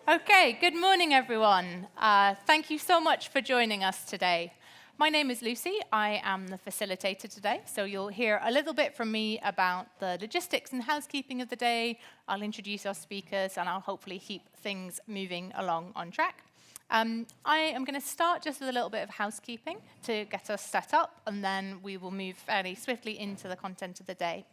Okay, good morning, everyone. Thank you so much for joining us today. My name is Lucy. I am the facilitator today, so you'll hear a little bit from me about the logistics and housekeeping of the day. I'll introduce our speakers, and I'll hopefully keep things moving along on track. I am going to start just with a little bit of housekeeping to get us set up, and then we will move fairly swiftly into the content of the day.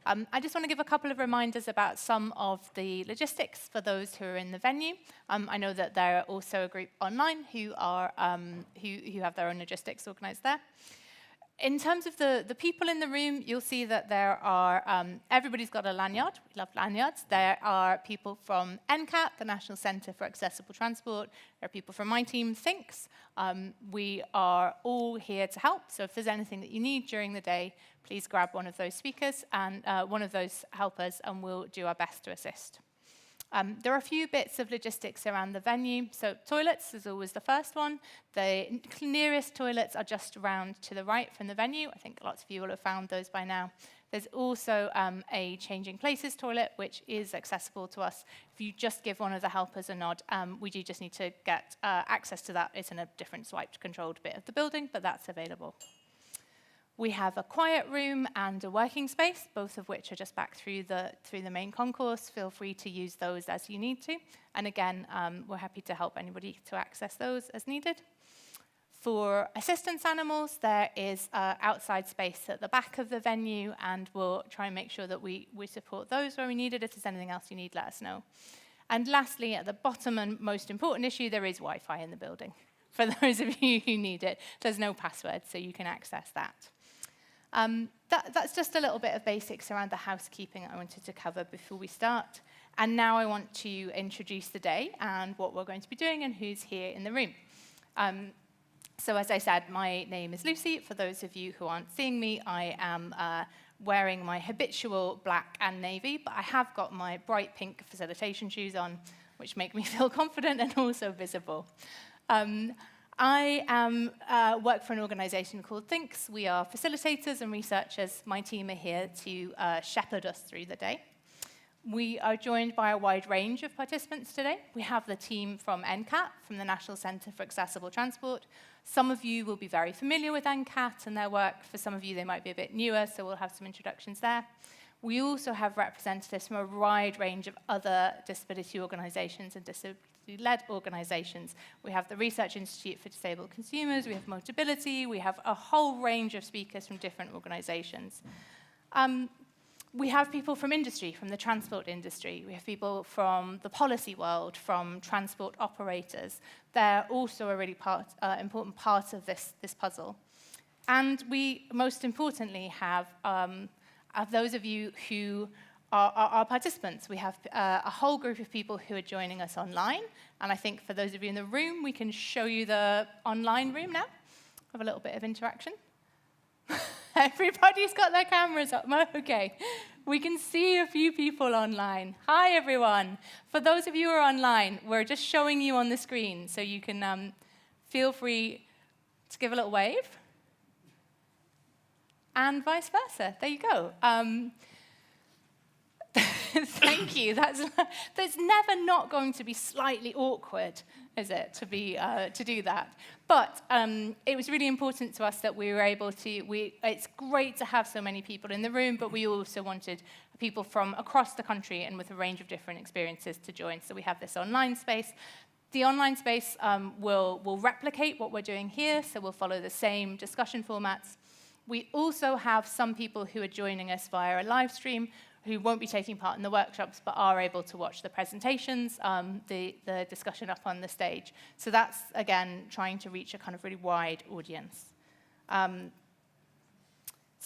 I just want to give a couple of reminders about some of the logistics for those who are in the venue. I know that there are also a group online who have their own logistics organized there. In terms of the people in the room, you'll see that there are, everybody's got a lanyard. We love lanyards. There are people from NCAT, the National Centre for Accessible Transport. There are people from my team, THINKS. We are all here to help. So if there's anything that you need during the day, please grab one of those speakers and one of those helpers, and we'll do our best to assist. There are a few bits of logistics around the venue. So toilets is always the first one. The nearest toilets are just around to the right from the venue. I think lots of you will have found those by now. There's also a changing places toilet, which is accessible to us. If you just give one of the helpers a nod, we do just need to get access to that. It's in a different swiped-controlled bit of the building, but that's available. We have a quiet room and a working space, both of which are just back through the main concourse. Feel free to use those as you need to. And again, we're happy to help anybody to access those as needed. For assistance animals, there is outside space at the back of the venue, and we'll try and make sure that we support those where we need it. If there's anything else you need, let us know. And lastly, at the bottom and most important issue, there is Wi-Fi in the building. For those of you who need it, there's no password, so you can access that. That's just a little bit of basics around the housekeeping I wanted to cover before we start. And now I want to introduce the day and what we're going to be doing and who's here in the room. So as I said, my name is Lucy. For those of you who aren't seeing me, I am wearing my habitual black and navy, but I have got my bright pink facilitation shoes on, which make me feel confident and also visible. I work for an organization called THINKS. We are facilitators and researchers. My team are here to shepherd us through the day. We are joined by a wide range of participants today. We have the team from NCAT, from the National Centre for Accessible Transport. Some of you will be very familiar with NCAT and their work. For some of you, they might be a bit newer, so we'll have some introductions there. We also have representatives from a wide range of other disability organizations and disability-led organizations. We have the Research Institute for Disabled Consumers, we have Motability, we have a whole range of speakers from different organizations. We have people from industry, from the transport industry. We have people from the policy world, from transport operators. They're also a really important part of this puzzle. And we, most importantly, have those of you who are our participants. We have a whole group of people who are joining us online. And I think for those of you in the room, we can show you the online room now. Have a little bit of interaction. Everybody's got their cameras up. Okay. We can see a few people online. Hi, everyone. For those of you who are online, we're just showing you on the screen, so you can feel free to give a little wave. And vice versa. There you go. Thank you. That's never not going to be slightly awkward, is it, to do that? But it was really important to us that we were able to. It's great to have so many people in the room, but we also wanted people from across the country and with a range of different experiences to join. So we have this online space. The online space will replicate what we're doing here, so we'll follow the same discussion formats. We also have some people who are joining us via a live stream who won't be taking part in the workshops but are able to watch the presentations, the discussion up on the stage. So that's, again, trying to reach a kind of really wide audience. So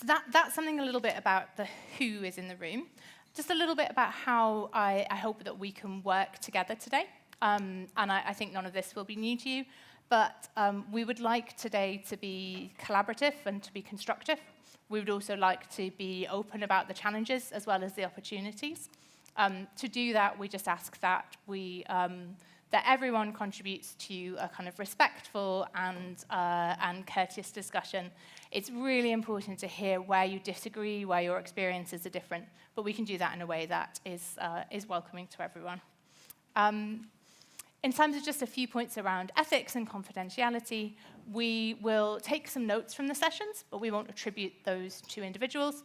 that's something a little bit about the who is in the room. Just a little bit about how I hope that we can work together today. And I think none of this will be new to you. But we would like today to be collaborative and to be constructive. We would also like to be open about the challenges as well as the opportunities. To do that, we just ask that that everyone contributes to a kind of respectful and courteous discussion. It's really important to hear where you disagree, where your experiences are different, but we can do that in a way that is welcoming to everyone. In terms of just a few points around ethics and confidentiality, we will take some notes from the sessions, but we won't attribute those to individuals.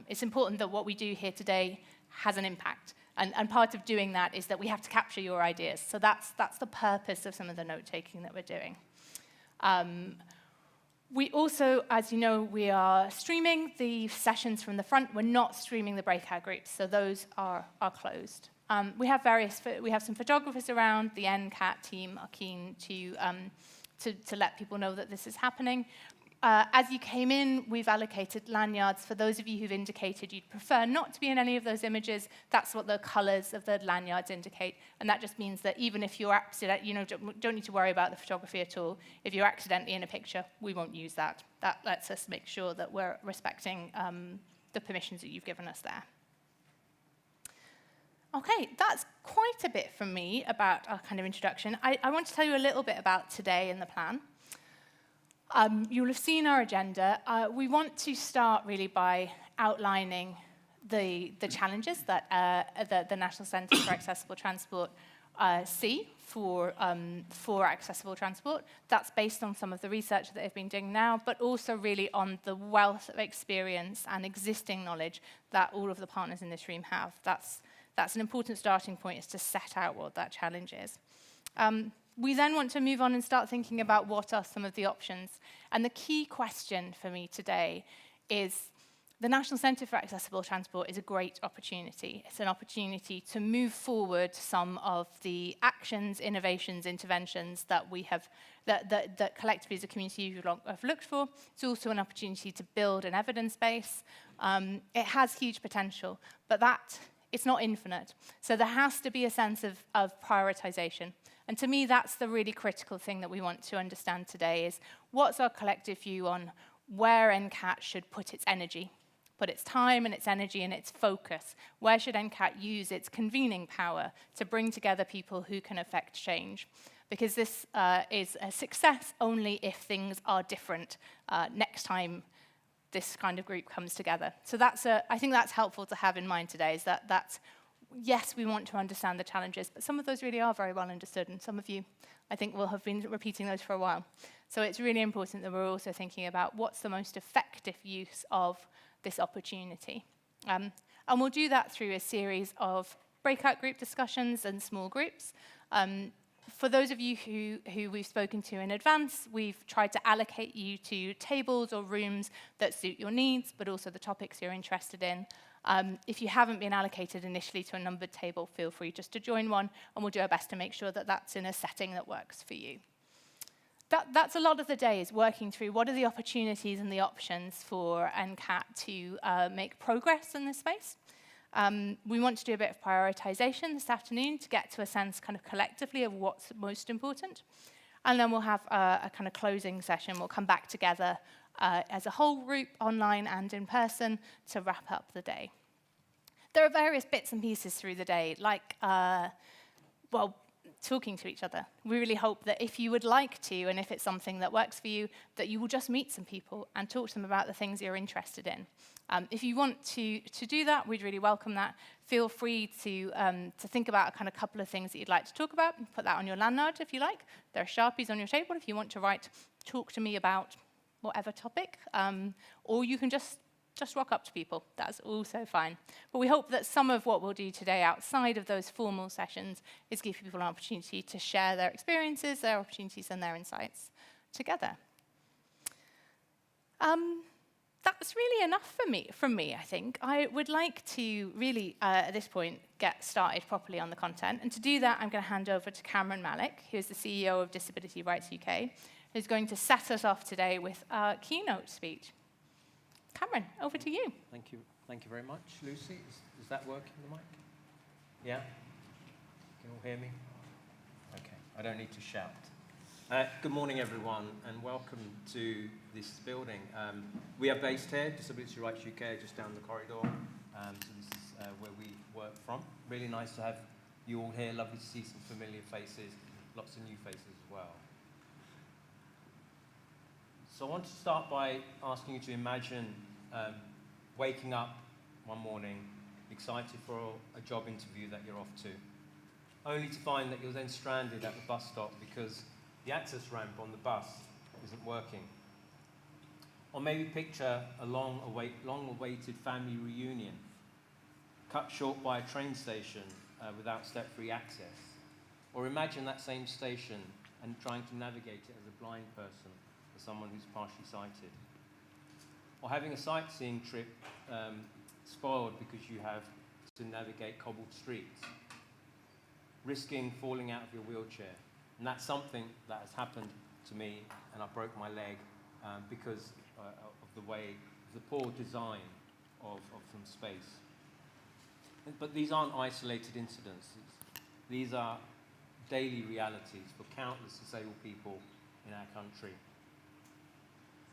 It's important that what we do here today has an impact. And part of doing that is that we have to capture your ideas. So that's the purpose of some of the note-taking that we're doing. We also, as you know, we are streaming the sessions from the front. We're not streaming the breakout groups, so those are closed. We have some photographers around. The NCAT team are keen to let people know that this is happening. As you came in, we've allocated lanyards. For those of you who've indicated you'd prefer not to be in any of those images, that's what the colors of the lanyards indicate. And that just means that even if you're don't need to worry about the photography at all. If you're accidentally in a picture, we won't use that. That lets us make sure that we're respecting the permissions that you've given us there. Okay, that's quite a bit from me about our kind of introduction. I want to tell you a little bit about today and the plan. You'll have seen our agenda. We want to start really by outlining the challenges that the National Centre for Accessible Transport see for accessible transport. That's based on some of the research that they've been doing now, but also really on the wealth of experience and existing knowledge that all of the partners in this room have. That's an important starting point, is to set out what that challenge is. We then want to move on and start thinking about what are some of the options. And the key question for me today is the National Centre for Accessible Transport is a great opportunity. It's an opportunity to move forward some of the actions, innovations, interventions that we have, that collectively as a community have looked for. It's also an opportunity to build an evidence base. It has huge potential, but it's not infinite. So there has to be a sense of prioritization. And to me, that's the really critical thing that we want to understand today is what's our collective view on where NCAT should put its energy, put its time and its energy and its focus. Where should NCAT use its convening power to bring together people who can affect change? Because this is a success only if things are different next time this kind of group comes together. So I think that's helpful to have in mind today, is that yes, we want to understand the challenges, but some of those really are very well understood, and some of you, I think, will have been repeating those for a while. So it's really important that we're also thinking about what's the most effective use of this opportunity. And we'll do that through a series of breakout group discussions and small groups. For those of you who we've spoken to in advance, we've tried to allocate you to tables or rooms that suit your needs, but also the topics you're interested in. If you haven't been allocated initially to a numbered table, feel free just to join one, and we'll do our best to make sure that that's in a setting that works for you. That's a lot of the day, is working through what are the opportunities and the options for NCAT to make progress in this space. We want to do a bit of prioritization this afternoon to get to a sense kind of collectively of what's most important. And then we'll have a kind of closing session. We'll come back together as a whole group, online and in person, to wrap up the day. There are various bits and pieces through the day, like, talking to each other. We really hope that if you would like to, and if it's something that works for you, that you will just meet some people and talk to them about the things you're interested in. If you want to do that, we'd really welcome that. Feel free to think about a kind of couple of things that you'd like to talk about, and put that on your lanyard if you like. There are Sharpies on your table if you want to write, talk to me about whatever topic, or you can just rock up to people. That's also fine. But we hope that some of what we'll do today outside of those formal sessions is give people an opportunity to share their experiences, their opportunities, and their insights together. That's really enough from me, I think. I would like to really, at this point, get started properly on the content. And to do that, I'm going to hand over to Cameron Malik, who is the CEO of Disability Rights UK, who's going to set us off today with our keynote speech. Cameron, over to you. Thank you very much, Lucy. Is that working, the mic? Yeah? Can you all hear me? Okay, I don't need to shout. Good morning, everyone, and welcome to this building. We are based here, Disability Rights UK, just down the corridor. So this is where we work from. Really nice to have you all here. Lovely to see some familiar faces, lots of new faces as well. So I want to start by asking you to imagine waking up one morning, excited for a job interview that you're off to. only to find that you're then stranded at the bus stop because the access ramp on the bus isn't working. Or maybe picture a long-awaited family reunion, cut short by a train station without step-free access. Or imagine that same station and trying to navigate it as a blind person or someone who's partially sighted. Or having a sightseeing trip spoiled because you have to navigate cobbled streets, risking falling out of your wheelchair. And that's something that has happened to me, and I broke my leg because of the poor design of some space. But these aren't isolated incidents. These are daily realities for countless disabled people in our country.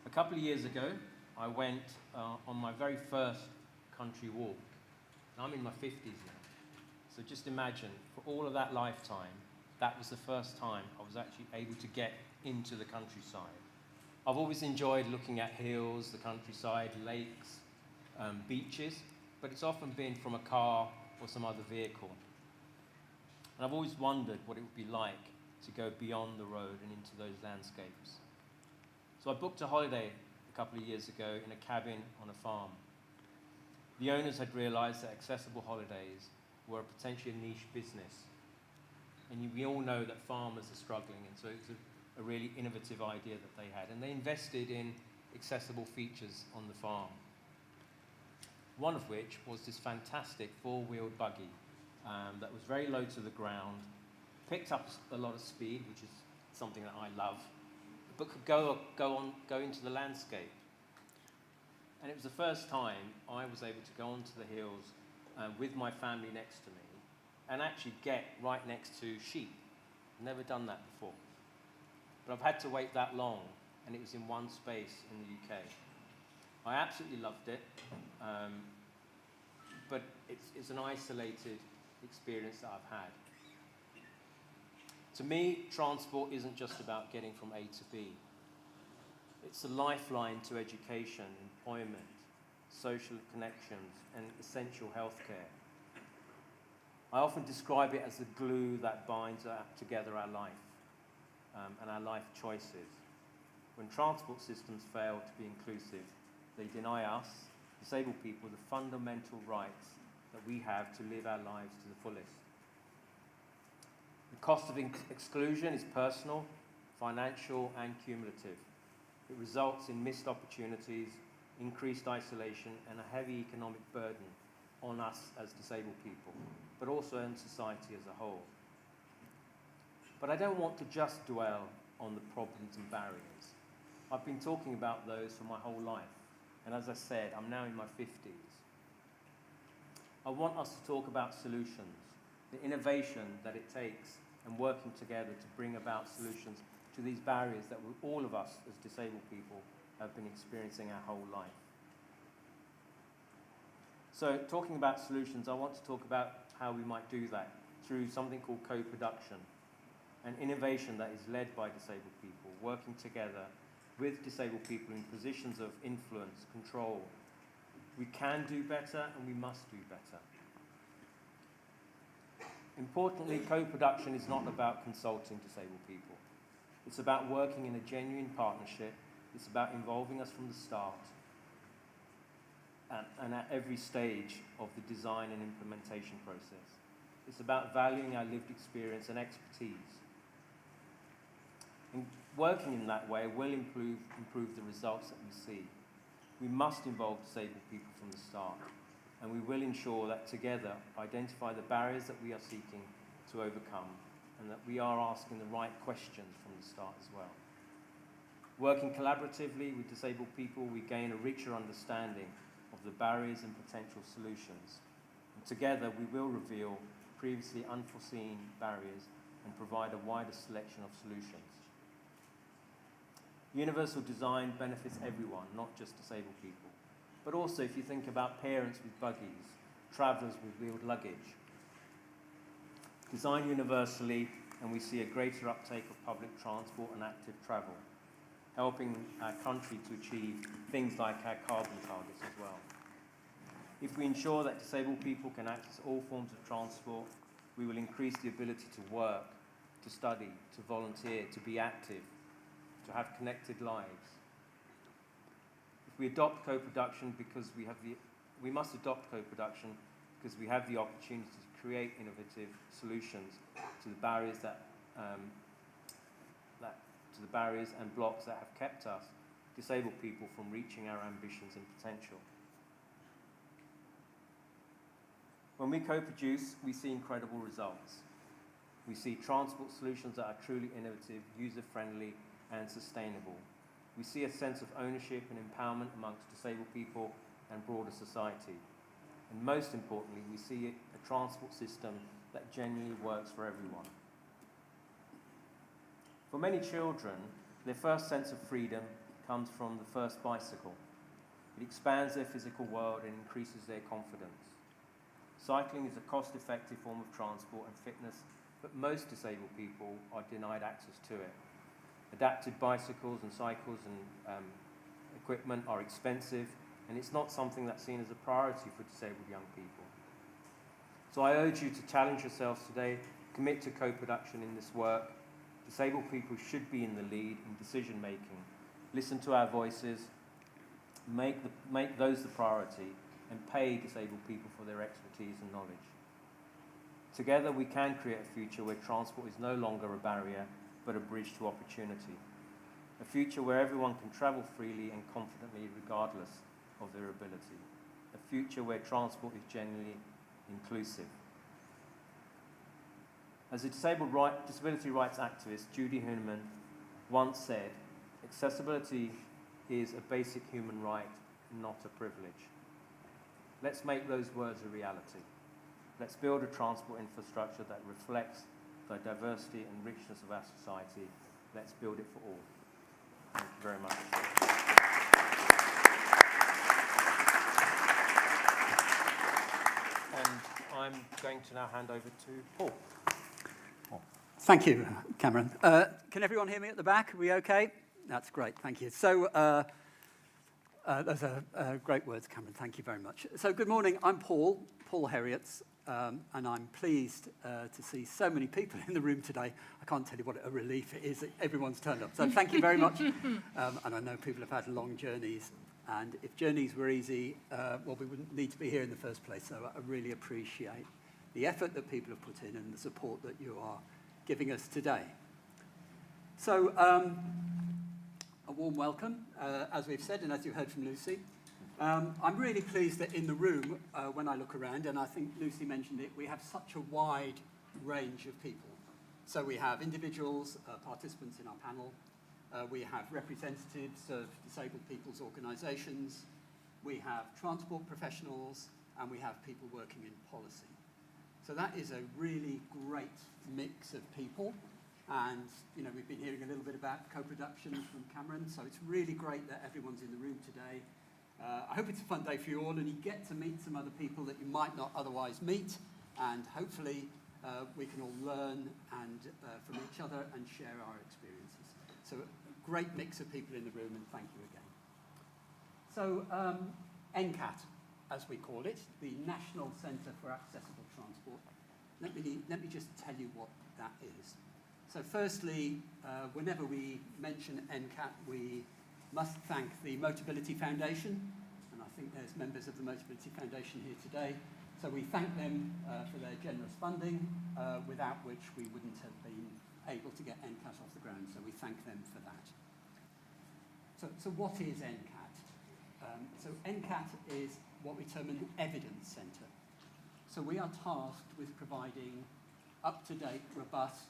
A couple of years ago, I went on my very first country walk. I'm in my 50s now. So just imagine, for all of that lifetime, that was the first time I was actually able to get into the countryside. I've always enjoyed looking at hills, the countryside, lakes, beaches, but it's often been from a car or some other vehicle. And I've always wondered what it would be like to go beyond the road and into those landscapes. So I booked a holiday a couple of years ago in a cabin on a farm. The owners had realized that accessible holidays were potentially a niche business. And we all know that farmers are struggling, and so it's a really innovative idea that they had. And they invested in accessible features on the farm. One of which was this fantastic four-wheeled buggy that was very low to the ground, picked up a lot of speed, which is something that I love, but could go into the landscape. And it was the first time I was able to go onto the hills with my family next to me and actually get right next to sheep. Never done that before. But I've had to wait that long, and it was in one space in the UK. I absolutely loved it, but it's an isolated experience that I've had. To me, transport isn't just about getting from A to B. It's a lifeline to education, employment, social connections, and essential healthcare. I often describe it as the glue that binds together our life and our life choices. When transport systems fail to be inclusive, they deny us, disabled people, the fundamental rights that we have to live our lives to the fullest. The cost of exclusion is personal, financial, and cumulative. It results in missed opportunities, increased isolation, and a heavy economic burden on us as disabled people, but also in society as a whole. But I don't want to just dwell on the problems and barriers. I've been talking about those for my whole life, and as I said, I'm now in my 50s. I want us to talk about solutions, the innovation that it takes, and working together to bring about solutions to these barriers that all of us as disabled people have been experiencing our whole life. So talking about solutions, I want to talk about how we might do that through something called co-production, an innovation that is led by disabled people, working together with disabled people in positions of influence, control. We can do better and we must do better. Importantly, co-production is not about consulting disabled people. It's about working in a genuine partnership. It's about involving us from the start and at every stage of the design and implementation process. It's about valuing our lived experience and expertise. And working in that way will improve the results that we see. We must involve disabled people from the start, and we will ensure that together identify the barriers that we are seeking to overcome, and that we are asking the right questions from the start as well. Working collaboratively with disabled people, we gain a richer understanding of the barriers and potential solutions. And together, we will reveal previously unforeseen barriers and provide a wider selection of solutions. Universal design benefits everyone, not just disabled people. But also, if you think about parents with buggies, travellers with wheeled luggage. Design universally, and we see a greater uptake of public transport and active travel, helping our country to achieve things like our carbon targets as well. If we ensure that disabled people can access all forms of transport, we will increase the ability to work, to study, to volunteer, to be active, to have connected lives. If we adopt co-production because we must adopt co-production because we have the opportunity to create innovative solutions to the barriers to the barriers and blocks that have kept us, disabled people, from reaching our ambitions and potential. When we co-produce, we see incredible results. We see transport solutions that are truly innovative, user-friendly, and sustainable. We see a sense of ownership and empowerment amongst disabled people and broader society. And most importantly, we see a transport system that genuinely works for everyone. For many children, their first sense of freedom comes from the first bicycle. It expands their physical world and increases their confidence. Cycling is a cost-effective form of transport and fitness, but most disabled people are denied access to it. Adapted bicycles and cycles and equipment are expensive, and it's not something that's seen as a priority for disabled young people. So I urge you to challenge yourselves today, commit to co-production in this work. Disabled people should be in the lead in decision-making. Listen to our voices, make those the priority, and pay disabled people for their expertise and knowledge. Together we can create a future where transport is no longer a barrier, but a bridge to opportunity. A future where everyone can travel freely and confidently regardless of their ability. A future where transport is genuinely inclusive. As a disability rights activist, Judy Heunemann once said, "Accessibility is a basic human right, not a privilege." Let's make those words a reality. Let's build a transport infrastructure that reflects the diversity and richness of our society. Let's build it for all. Thank you very much. And I'm going to now hand over to Paul. Thank you, Cameron. Can everyone hear me at the back? Are we okay? That's great, thank you. So those are great words, Cameron. Thank you very much. So good morning, I'm Paul Herriotts, and I'm pleased to see so many people in the room today. I can't tell you what a relief it is that everyone's turned up. So thank you very much. And I know people have had long journeys, and if journeys were easy, well, we wouldn't need to be here in the first place. So I really appreciate the effort that people have put in and the support that you are giving us today. So a warm welcome, as we've said, and as you heard from Lucy. I'm really pleased that in the room, when I look around, and I think Lucy mentioned it, we have such a wide range of people. So we have individuals, participants in our panel, we have representatives of disabled people's organisations, we have transport professionals, and we have people working in policy. So that is a really great mix of people. And, you know, we've been hearing a little bit about co-production from Cameron, so it's really great that everyone's in the room today. I hope it's a fun day for you all, and you get to meet some other people that you might not otherwise meet, and hopefully we can all learn and from each other and share our experiences. So a great mix of people in the room, and thank you again. So NCAT, as we call it, the National Centre for Accessible Transport. Let me just tell you what that is. So firstly, whenever we mention NCAT, we must thank the Motability Foundation, and I think there's members of the Motability Foundation here today. So we thank them for their generous funding, without which we wouldn't have been able to get NCAT off the ground, so we thank them for that. So what is NCAT? So NCAT is what we term an evidence centre. So we are tasked with providing up-to-date, robust,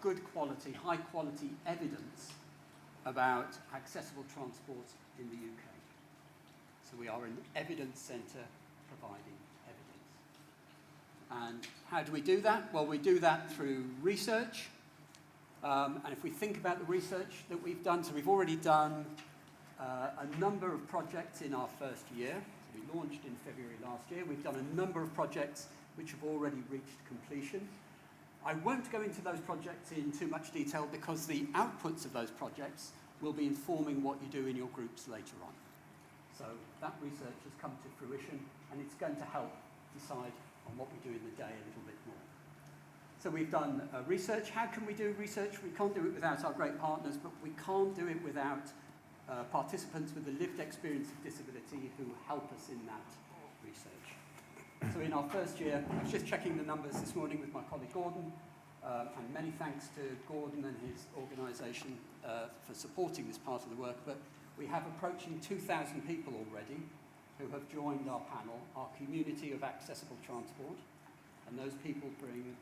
good quality, high quality evidence about accessible transport in the UK. So we are an evidence centre providing evidence. And how do we do that? Well, we do that through research. And if we think about the research that we've done, so we've already done a number of projects in our first year. So we launched in February last year. We've done a number of projects which have already reached completion. I won't go into those projects in too much detail because the outputs of those projects will be informing what you do in your groups later on. So that research has come to fruition, and it's going to help decide on what we do in the day a little bit So we've done research. How can we do research? We can't do it without our great partners, but we can't do it without participants with the lived experience of disability who help us in that research. So in our first year, I was just checking the numbers this morning with my colleague Gordon, and many thanks to Gordon and his organisation for supporting this part of the work, but we have approaching 2,000 people already who have joined our panel, our community of accessible transport, and those people bring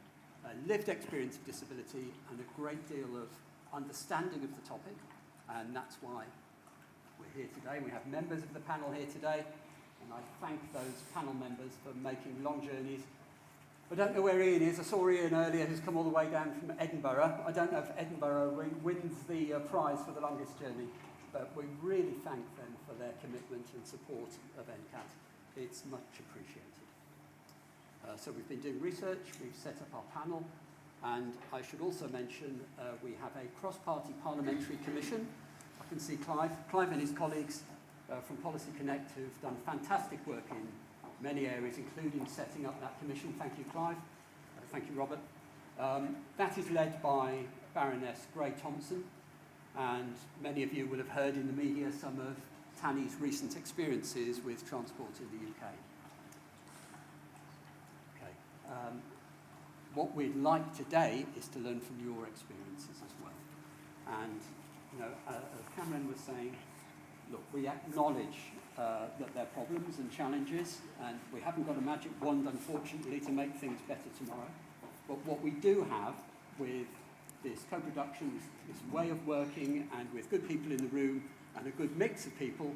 a lived experience of disability and a great deal of understanding of the topic, and that's why we're here today. We have members of the panel here today, and I thank those panel members for making long journeys. I don't know where Ian is. I saw Ian earlier, who's come all the way down from Edinburgh. I don't know if Edinburgh wins the prize for the longest journey, but we really thank them for their commitment and support of NCAT. It's much appreciated. So we've been doing research, we've set up our panel, and I should also mention we have a cross-party parliamentary commission. I can see Clive and his colleagues from Policy Connect who've done fantastic work in many areas, including setting up that commission. Thank you, Clive. Thank you, Robert. That is led by Baroness Gray Thompson, and many of you will have heard in the media some of Tanny's recent experiences with transport in the UK. What we'd like today is to learn from your experiences as well. And, you know, as Cameron was saying, look, we acknowledge that there are problems and challenges, and we haven't got a magic wand, unfortunately, to make things better tomorrow. But what we do have with this co-production, this way of working, and with good people in the room and a good mix of people,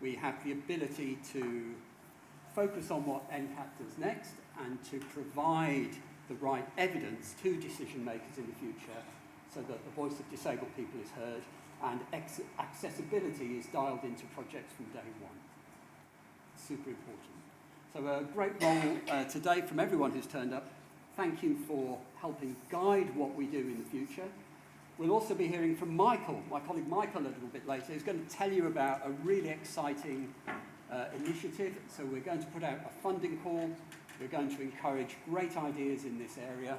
we have the ability to focus on what NCAT does next and to provide the right evidence to decision makers in the future so that the voice of disabled people is heard and accessibility is dialed into projects from day one. Super important. So a great role today from everyone who's turned up. Thank you for helping guide what we do in the future. We'll also be hearing from Michael, my colleague Michael, a little bit later, who's going to tell you about a really exciting initiative. So we're going to put out a funding call. We're going to encourage great ideas in this area.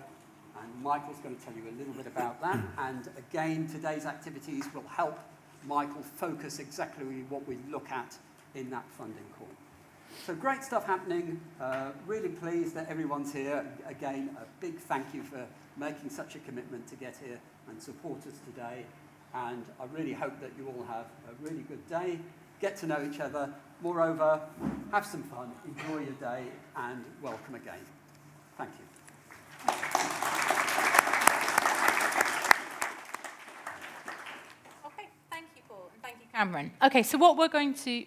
And Michael's going to tell you a little bit about that. And again, today's activities will help Michael focus exactly what we look at in that funding call. So great stuff happening. Really pleased that everyone's here. Again, a big thank you for making such a commitment to get here and support us today. And I really hope that you all have a really good day, get to know each other. Moreover, have some fun, enjoy your day, and welcome again. Thank you. Okay, thank you, Paul, and thank you, Cameron. Okay, so what we're going to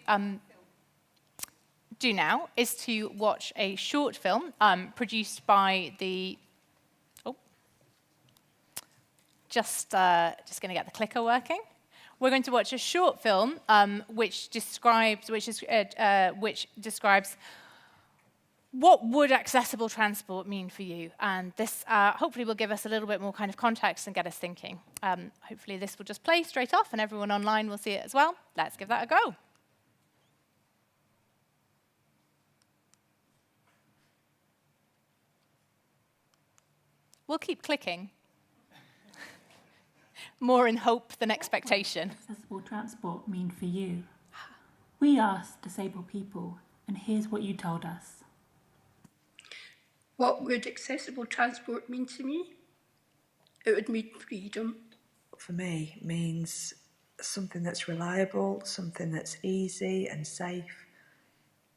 do now is to watch a short film produced by the... Oh, just going to get the clicker working. We're going to watch a short film which describes what would accessible transport mean for you, and this hopefully will give us a little bit more kind of context and get us thinking. Hopefully this will just play straight off, and everyone online will see it as well. Let's give that a go. We'll keep clicking. More in hope than expectation. What does accessible transport mean for you? We asked disabled people, and here's what you told us. What would accessible transport mean to me? It would mean freedom. For me, it means something that's reliable, something that's easy and safe.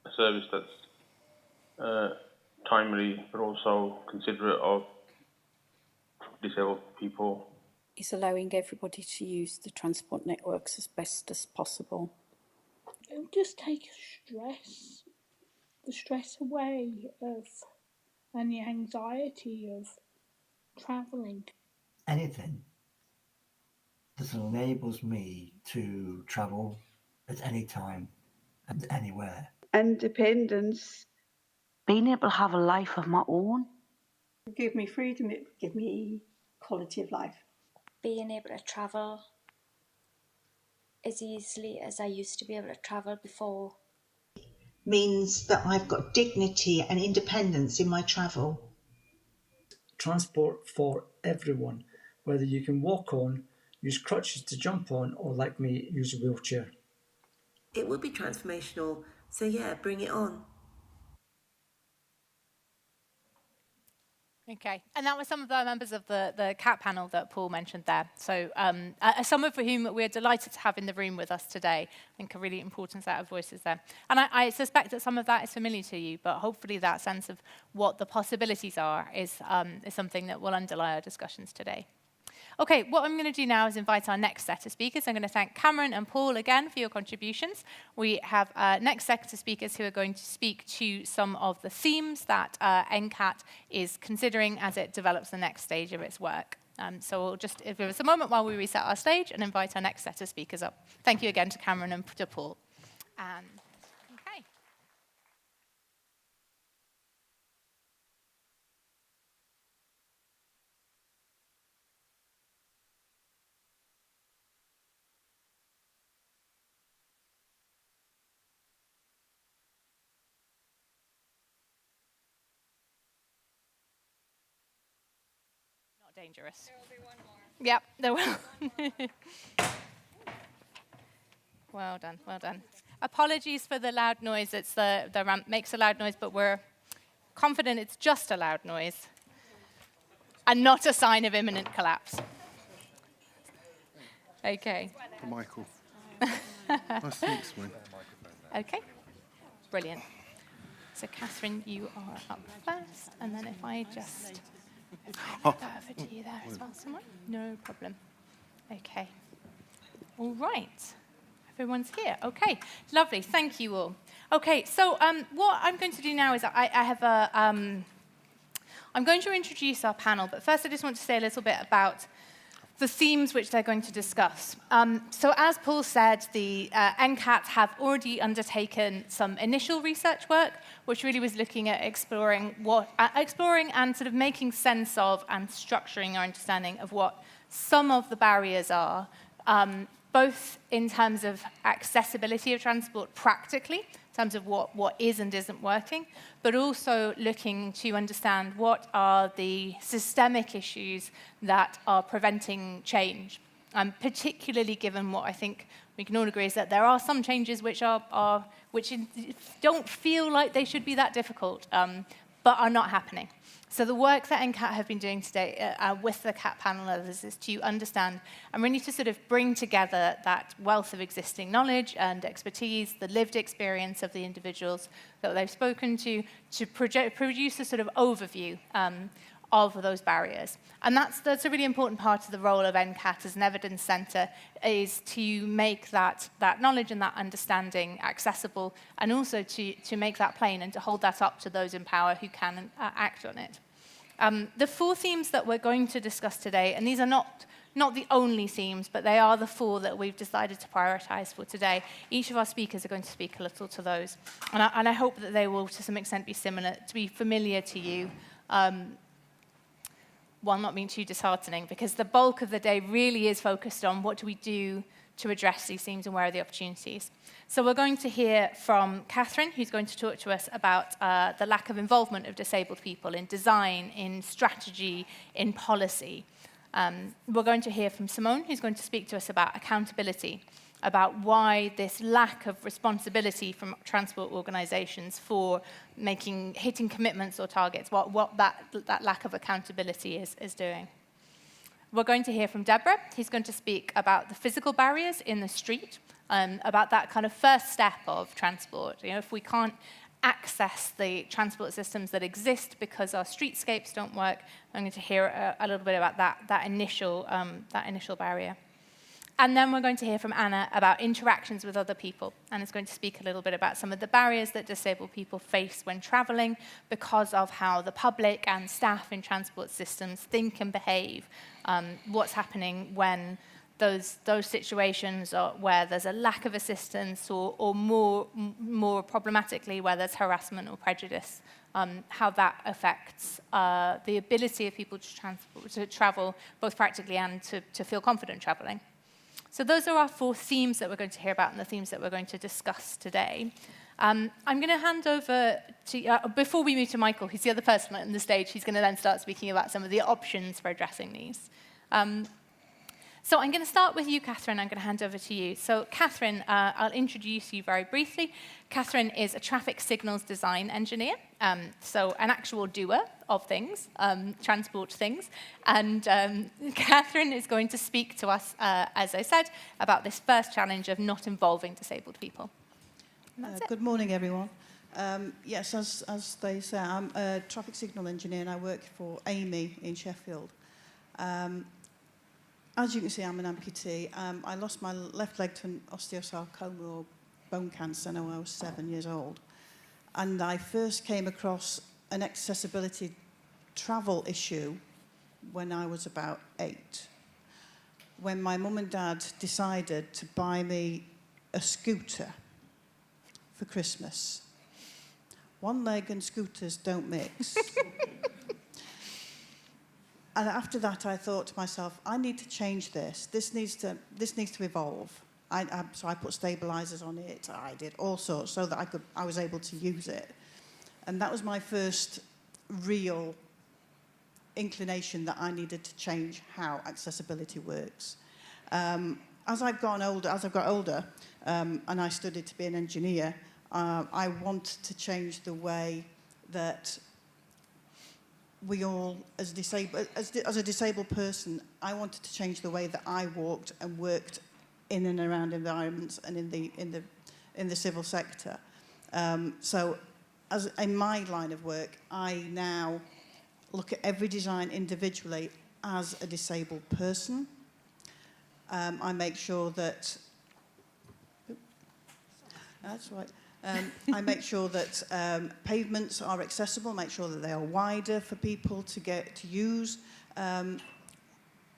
A service that's timely, but also considerate of disabled people. It's allowing everybody to use the transport networks as best as possible. It would just take the stress away and the anxiety of travelling. Anything that enables me to travel at any time and anywhere. Independence. Being able to have a life of my own. It would give me freedom, it would give me quality of life. Being able to travel as easily as I used to be able to travel before. Means that I've got dignity and independence in my travel. transport for everyone, whether you can walk on, use crutches to jump on, or like me, use a wheelchair. It would be transformational, so yeah, bring it on. Okay, and that was some of the members of the CAT panel that Paul mentioned there. So some of whom we're delighted to have in the room with us today. I think a really important set of voices there. And I suspect that some of that is familiar to you, but hopefully that sense of what the possibilities are is something that will underlie our discussions today. Okay, what I'm going to do now is invite our next set of speakers. I'm going to thank Cameron and Paul again for your contributions. We have next set of speakers who are going to speak to some of the themes that NCAT is considering as it develops the next stage of its work. So we'll just give us a moment while we reset our stage and invite our next set of speakers up. Thank you again to Cameron and to Paul. Okay. Dangerous. There will be one more. Yep, there will. Well done, well done. Apologies for the loud noise. It's the ramp makes a loud noise, but we're confident it's just a loud noise and not a sign of imminent collapse. Okay. Michael. Nice to meet you. Okay, brilliant. So Catherine, you are up first, and then if I just over to you there as well, someone? No problem. Okay. All right. Everyone's here. Okay. Lovely. Thank you all. Okay. So what I'm going to do now is I have a. I'm going to introduce our panel, but first I just want to say a little bit about the themes which they're going to discuss. So as Paul said, the NCAT have already undertaken some initial research work, which really was looking at exploring and sort of making sense of and structuring our understanding of what some of the barriers are, both in terms of accessibility of transport practically, in terms of what is and isn't working, but also looking to understand what are the systemic issues that are preventing change, particularly given what I think we can all agree is that there are some changes which don't feel like they should be that difficult, but are not happening. So the work that NCAT have been doing today with the CAT panel and others is to understand and really to sort of bring together that wealth of existing knowledge and expertise, the lived experience of the individuals that they've spoken to produce a sort of overview of those barriers. And that's a really important part of the role of NCAT as an evidence centre, is to make that knowledge and that understanding accessible, and also to make that plain and to hold that up to those in power who can act on it. The 4 themes that we're going to discuss today, and these are not the only themes, but they are the 4 that we've decided to prioritise for today. Each of our speakers are going to speak a little to those. And I hope that they will, to some extent, be familiar to you, while not being too disheartening, because the bulk of the day really is focused on what do we do to address these themes and where are the opportunities. So we're going to hear from Catherine, who's going to talk to us about the lack of involvement of disabled people in design, in strategy, in policy. We're going to hear from Simone, who's going to speak to us about accountability, about why this lack of responsibility from transport organisations for hitting commitments or targets, what that lack of accountability is doing. We're going to hear from Deborah. He's going to speak about the physical barriers in the street, about that kind of first step of transport. You know, if we can't access the transport systems that exist because our streetscapes don't work, I'm going to hear a little bit about that initial barrier. And then we're going to hear from Anna about interactions with other people. Anna's going to speak a little bit about some of the barriers that disabled people face when traveling because of how the public and staff in transport systems think and behave, what's happening when those situations are where there's a lack of assistance or more problematically where there's harassment or prejudice, how that affects the ability of people to travel both practically and to feel confident traveling. So those are our 4 themes that we're going to hear about and the themes that we're going to discuss today. I'm going to hand over to, before we move to Michael, who's the other person on the stage, he's going to then start speaking about some of the options for addressing these. So I'm going to start with you, Catherine. I'm going to hand over to you. So Catherine, I'll introduce you very briefly. Catherine is a traffic signals design engineer, so an actual doer of things, transport things. And Catherine is going to speak to us, as I said, about this first challenge of not involving disabled people. Good morning, everyone. Yes, as they say, I'm a traffic signal engineer and I work for Amy in Sheffield. As you can see, I'm an amputee. I lost my left leg to an osteosarcoma or bone cancer when I was 7 years old. And I first came across an accessibility travel issue when I was about 8, when my mum and dad decided to buy me a scooter for Christmas. One leg and scooters don't mix. And after that, I thought to myself, I need to change this. This needs to evolve. So I put stabilizers on it. I did all sorts so that I was able to use it. And that was my first real inclination that I needed to change how accessibility works. As I've got older, and I studied to be an engineer, I want to change the way that we all, as a disabled person, I wanted to change the way that I walked and worked in and around environments and in the civil sector. So, as in my line of work, I now look at every design individually as a disabled person. I make sure that. That's right. I make sure that pavements are accessible, make sure that they are wider for people to get to use. And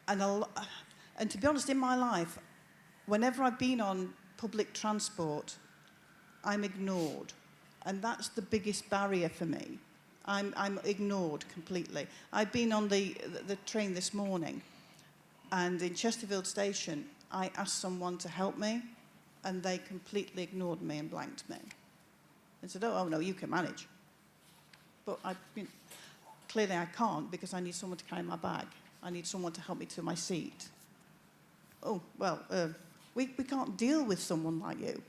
to be honest, in my life, whenever I've been on public transport, I'm ignored. And that's the biggest barrier for me. I'm ignored completely. I've been on the train this morning, and in Chesterfield Station, I asked someone to help me, and they completely ignored me and blanked me. And said, oh no, you can manage. But clearly I can't because I need someone to carry my bag. I need someone to help me to my seat. Oh, well, we can't deal with someone like you.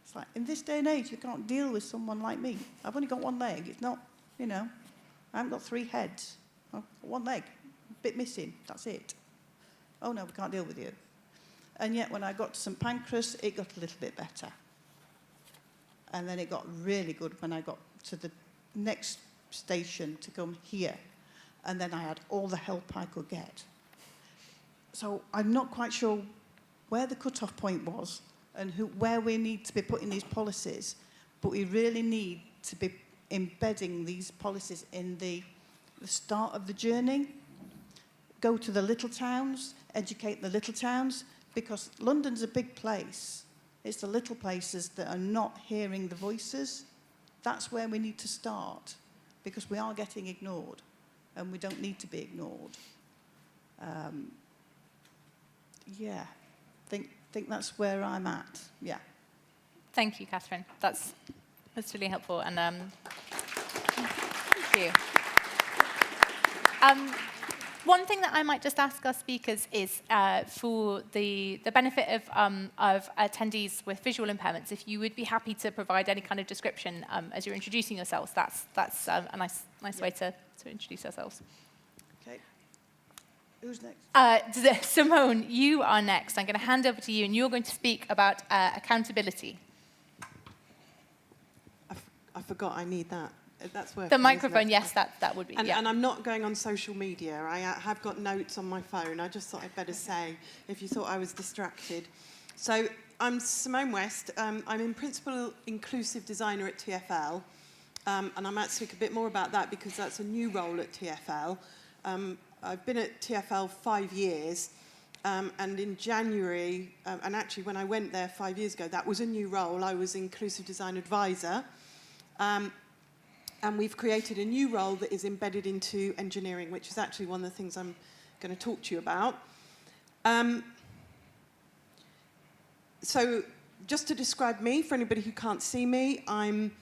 It's like, in this day and age, you can't deal with someone like me. I've only got one leg. It's not, I haven't got 3 heads. I've got one leg, a bit missing, that's it. Oh no, we can't deal with you. And yet when I got to St Pancras, it got a little bit better. And then it got really good when I got to the next station to come here. And then I had all the help I could get. So I'm not quite sure where the cut-off point was and where we need to be putting these policies, but we really need to be embedding these policies in the start of the journey. Go to the little towns, educate the little towns, because London's a big place. It's the little places that are not hearing the voices. That's where we need to start, because we are getting ignored, and we don't need to be ignored. Yeah, think that's where I'm at. Yeah. Thank you, Catherine. That's really helpful, and thank you. One thing that I might just ask our speakers is for the benefit of attendees with visual impairments, if you would be happy to provide any kind of description as you're introducing yourselves. That's a nice way to introduce ourselves. Okay. Who's next? Simone, you are next. I'm going to hand over to you, and you're going to speak about accountability. I forgot I need that. That's working, the microphone, yes, that would be. And, yeah. and I'm not going on social media. I have got notes on my phone. I just thought I'd better say, if you thought I was distracted. So I'm Simone West. I'm in principal inclusive designer at TfL. And I might speak a bit more about that because that's a new role at TfL. I've been at TfL 5 years. And in January, and actually when I went there 5 years ago, that was a new role. I was inclusive design advisor. And we've created a new role that is embedded into engineering, which is actually one of the things I'm going to talk to you about. So just to describe me, for anybody who can't see me, I'm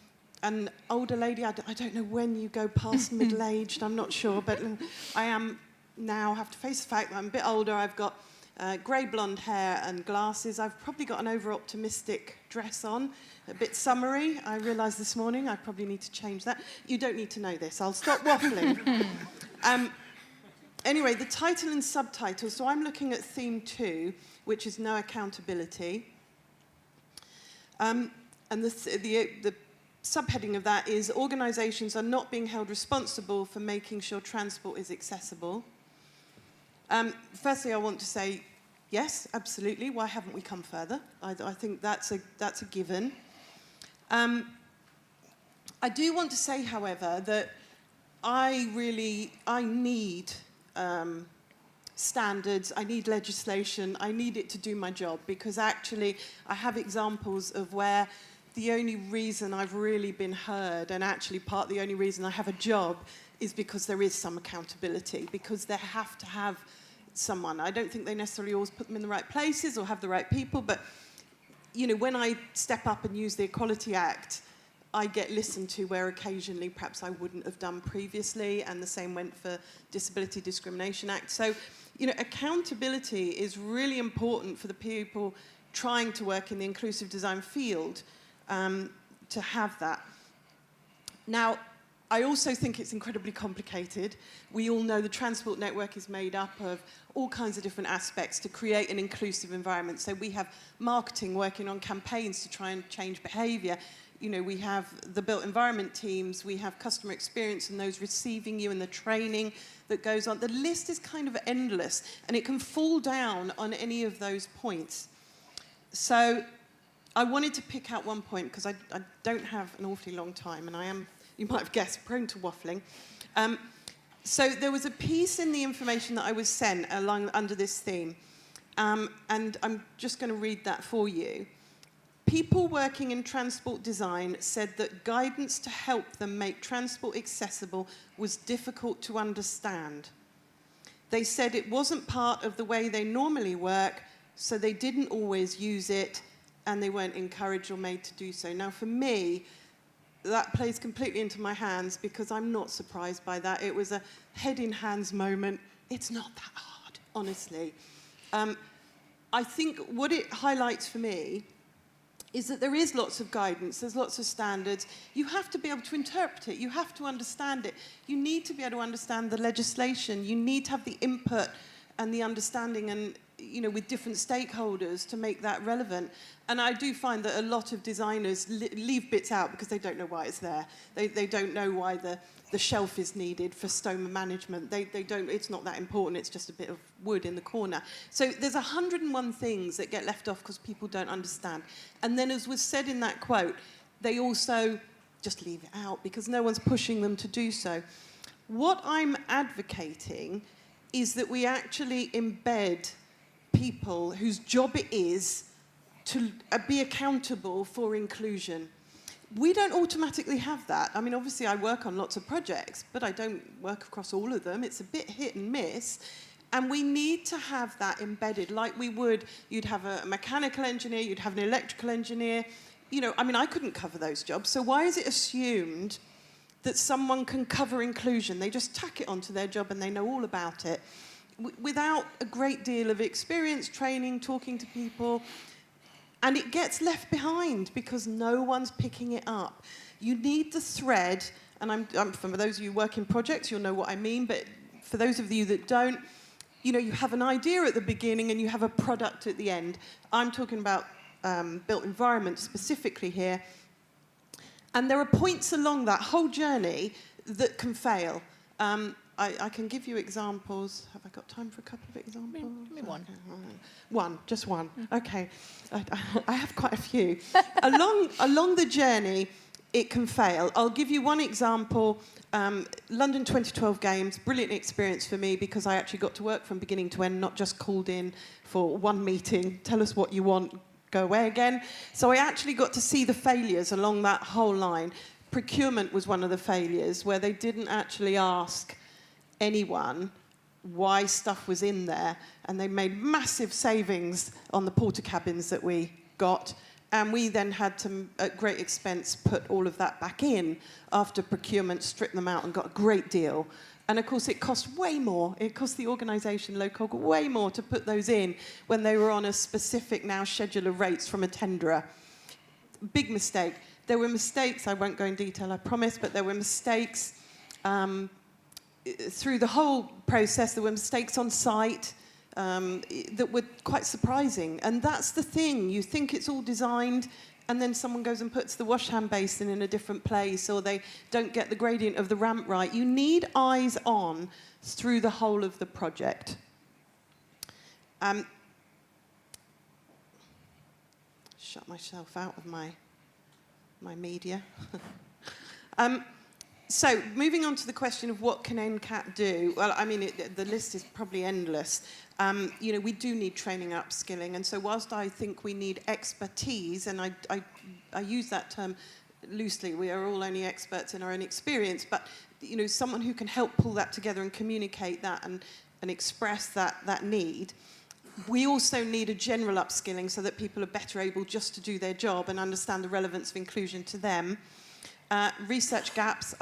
an older lady. I don't know when you go past middle-aged, I'm not sure, but I am now, have to face the fact that I'm a bit older. I've got grey blonde hair and glasses. I've probably got an over-optimistic dress on, a bit summery. I realised this morning I probably need to change that. You don't need to know this. I'll stop waffling. Anyway, the title and subtitle. So I'm looking at theme 2, which is no accountability. And the subheading of that is organisations are not being held responsible for making sure transport is accessible. Firstly, I want to say, yes, absolutely. Why haven't we come further? I think that's a given. I do want to say, however, that I need standards, I need legislation, I need it to do my job, because actually I have examples of where the only reason I've really been heard, and actually part the only reason I have a job, is because there is some accountability, because they have to have someone. I don't think they necessarily always put them in the right places or have the right people, but you know, when I step up and use the Equality Act, I get listened to where occasionally perhaps I wouldn't have done previously, and the same went for Disability Discrimination Act. So, you know, accountability is really important for the people trying to work in the inclusive design field, to have that. Now, I also think it's incredibly complicated. We all know the transport network is made up of all kinds of different aspects to create an inclusive environment. So we have marketing working on campaigns to try and change behaviour. You know, we have the built environment teams, we have customer experience and those receiving you and the training that goes on. The list is kind of endless, and it can fall down on any of those points. So I wanted to pick out one point, because I don't have an awfully long time, and I am, you might have guessed, prone to waffling. So there was a piece in the information that I was sent under this theme, and I'm just going to read that for you. People working in transport design said that guidance to help them make transport accessible was difficult to understand. They said it wasn't part of the way they normally work, so they didn't always use it, and they weren't encouraged or made to do so. Now, for me, that plays completely into my hands, because I'm not surprised by that. It was a head-in-hands moment. It's not that hard, honestly. I think what it highlights for me is that there is lots of guidance, there's lots of standards. You have to be able to interpret it, you have to understand it. You need to be able to understand the legislation, you need to have the input and the understanding, and you know, with different stakeholders to make that relevant. And I do find that a lot of designers leave bits out because they don't know why it's there. They don't know why the shelf is needed for stoma management. They don't, it's not that important, it's just a bit of wood in the corner. So there's 101 things that get left off because people don't understand. And then, as was said in that quote, they also just leave it out because no one's pushing them to do so. What I'm advocating is that we actually embed people whose job it is to be accountable for inclusion. We don't automatically have that. I mean, obviously I work on lots of projects, but I don't work across all of them. It's a bit hit and miss. And we need to have that embedded, like we would, you'd have a mechanical engineer, you'd have an electrical engineer. You know, I mean, I couldn't cover those jobs, so why is it assumed that someone can cover inclusion? They just tack it onto their job and they know all about it, without a great deal of experience, training, talking to people. And it gets left behind because no one's picking it up. You need the thread, and for those of you who work in projects, you'll know what I mean, but for those of you that don't, you know, you have an idea at the beginning and you have a product at the end. I'm talking about built environment specifically here. And there are points along that whole journey that can fail. I can give you examples. Have I got time for a couple of examples? Give me one. One, just one. Okay. I have quite a few. Along the journey, it can fail. I'll give you one example. London 2012 Games, brilliant experience for me because I actually got to work from beginning to end, not just called in for one meeting, tell us what you want, go away again. So I actually got to see the failures along that whole line. Procurement was one of the failures where they didn't actually ask anyone why stuff was in there, and they made massive savings on the porta cabins that we got, And we then had to, at great expense, put all of that back in after procurement stripped them out and got a great deal. And of course, it cost way more. It cost the organisation, local, way more to put those in when they were on a specific now schedule of rates from a tenderer. Big mistake. There were mistakes, I won't go in detail, I promise, but there were mistakes through the whole process. There were mistakes on site that were quite surprising. And that's the thing. You think it's all designed, and then someone goes and puts the wash hand basin in a different place, or they don't get the gradient of the ramp right. You need eyes on through the whole of the project. Shut myself out of my media. So, moving on to the question of what can NCAT do? Well, I mean, the list is probably endless. You know, we do need training and upskilling, and so whilst I think we need expertise, and I use that term loosely, we are all only experts in our own experience, but, you know, someone who can help pull that together and communicate that and express that need. We also need a general upskilling so that people are better able just to do their job and understand the relevance of inclusion to them. Research gaps.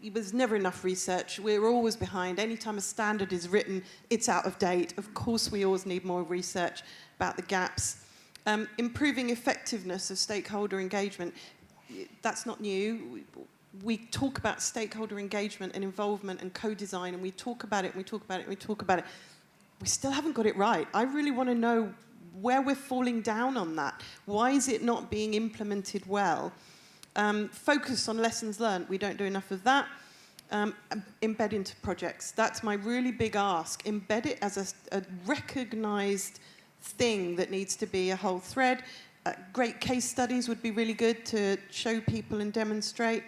There's never enough research. We're always behind. Anytime a standard is written, it's out of date. Of course, we always need more research about the gaps. Improving effectiveness of stakeholder engagement. That's not new. We talk about stakeholder engagement and involvement and co-design, and we talk about it, and we talk about it, and we talk about it. We still haven't got it right. I really want to know where we're falling down on that. Why is it not being implemented well? Focus on lessons learned. We don't do enough of that. Embed into projects. That's my really big ask. Embed it as a recognised thing that needs to be a whole thread. Great case studies would be really good to show people and demonstrate.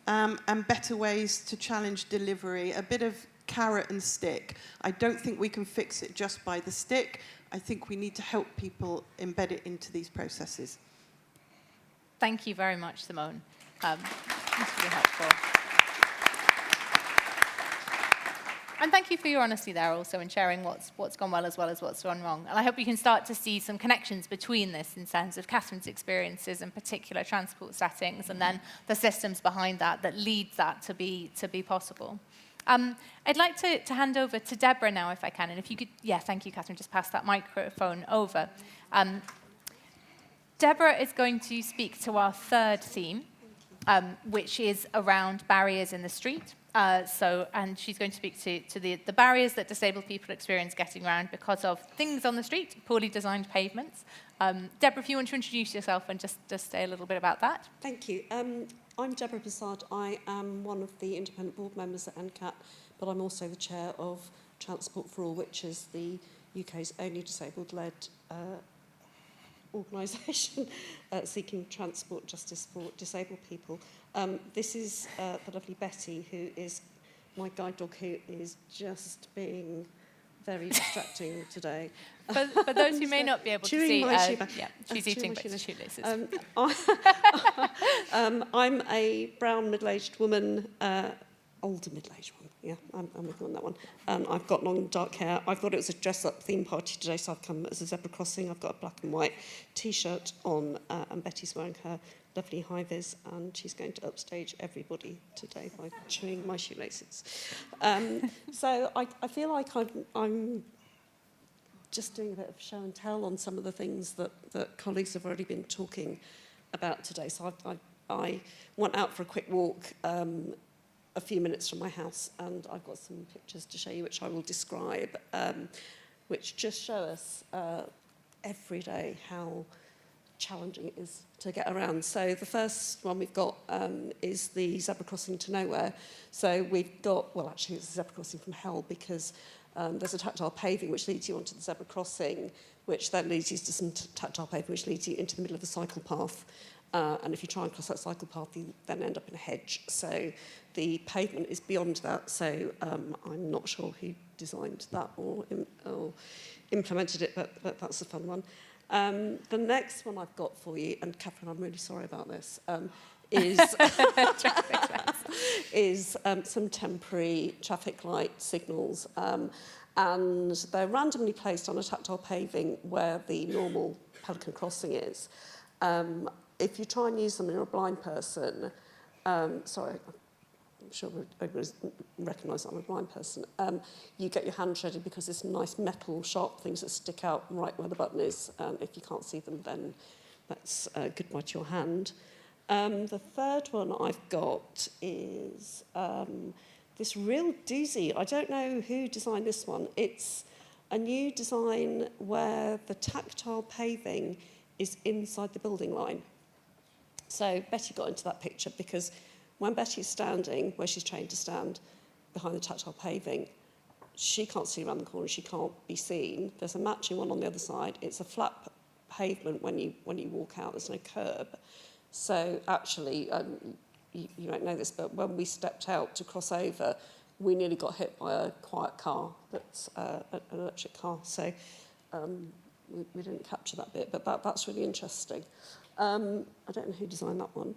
And better ways to challenge delivery. A bit of carrot and stick. I don't think we can fix it just by the stick. I think we need to help people embed it into these processes. Thank you very much, Simone. That's really helpful. And thank you for your honesty there also in sharing what's gone well as what's gone wrong. And I hope you can start to see some connections between this in terms of Catherine's experiences in particular transport settings and then the systems behind that leads that to be possible. I'd like to hand over to Deborah now, if I can. And if you could, yeah, thank you, Catherine, just pass that microphone over. Deborah is going to speak to our third theme, which is around barriers in the street. And she's going to speak to the barriers that disabled people experience getting around because of things on the street, poorly designed pavements. Deborah, if you want to introduce yourself and just say a little bit about that. Thank you. I'm Deborah Bassard. I am one of the independent board members at NCAT, but I'm also the chair of Transport for All, which is the UK's only disabled-led organisation seeking transport justice for disabled people. This is the lovely Betty, who is my guide dog, who is just being very distracting today. For those who may not be able to see, she's eating Betty's shoelaces. I'm a brown middle-aged woman, older middle-aged woman. Yeah, I'm with you on that one. I've got long dark hair. I thought it was a dress-up theme party today, so I've come as a zebra crossing. I've got a black and white T-shirt on, and Betty's wearing her lovely high-vis, and she's going to upstage everybody today by chewing my shoelaces. So I feel like I'm just doing a bit of show and tell on some of the things that colleagues have already been talking about today. So I went out for a quick walk a few minutes from my house, and I've got some pictures to show you, which I will describe, which just show us every day how challenging it is to get around. So the first one we've got is the zebra crossing to nowhere. So we've got, well, actually it's a zebra crossing from hell, because there's a tactile paving which leads you onto the zebra crossing, which then leads you to some tactile paving which leads you into the middle of the cycle path. And if you try and cross that cycle path, you then end up in a hedge. So the pavement is beyond that. So I'm not sure who designed that or implemented it, but that's a fun one. The next one I've got for you, and Catherine, I'm really sorry about this, is some temporary traffic light signals. And they're randomly placed on a tactile paving where the normal pelican crossing is. If you try and use them and you're a blind person, sorry, I'm sure everybody recognises I'm a blind person, you get your hand shredded because there's nice metal sharp things that stick out right where the button is. If you can't see them, then that's goodbye to your hand. The third one I've got is this real doozy. I don't know who designed this one. It's a new design where the tactile paving is inside the building line. So Betty got into that picture because when Betty's standing, where she's trained to stand, behind the tactile paving, she can't see around the corner, she can't be seen. There's a matching one on the other side. It's a flat pavement when you walk out, there's no curb. So actually, you won't know this, but when we stepped out to cross over, we nearly got hit by a quiet car that's an electric car. So we didn't capture that bit, but that's really interesting. I don't know who designed that one.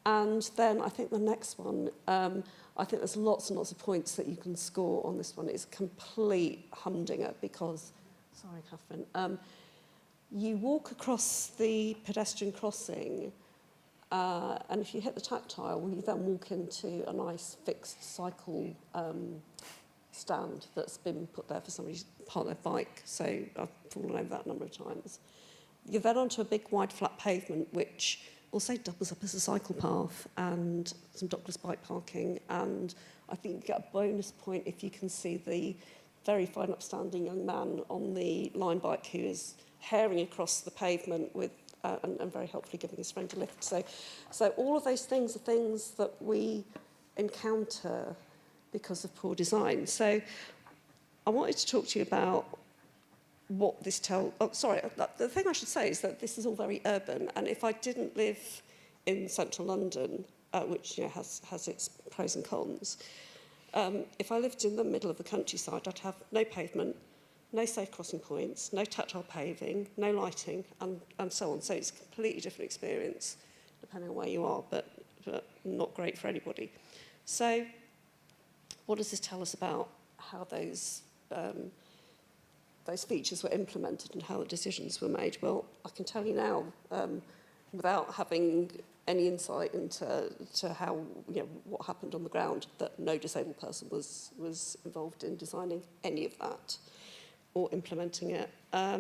And then I think the next one, I think there's lots and lots of points that you can score on this one. It's a complete humdinger because, sorry, Catherine, you walk across the pedestrian crossing, and if you hit the tactile, you then walk into a nice fixed cycle stand that's been put there for somebody to park their bike. So I've fallen over that a number of times. You're then onto a big wide flat pavement, which also doubles up as a cycle path and some dockless bike parking. And I think you get a bonus point if you can see the very fine upstanding young man on the line bike who is herring across the pavement with and very helpfully giving his friend a lift. So all of those things are things that we encounter because of poor design. So I wanted to talk to you about what this tells... Oh, sorry, the thing I should say is that this is all very urban, and if I didn't live in central London, which has its pros and cons, if I lived in the middle of the countryside, I'd have no pavement, no safe crossing points, no tactile paving, no lighting, and so on. So it's a completely different experience, depending on where you are, but not great for anybody. So what does this tell us about how those features were implemented and how the decisions were made? Well, I can tell you now, without having any insight into how, what happened on the ground, that no disabled person was involved in designing any of that or implementing it. I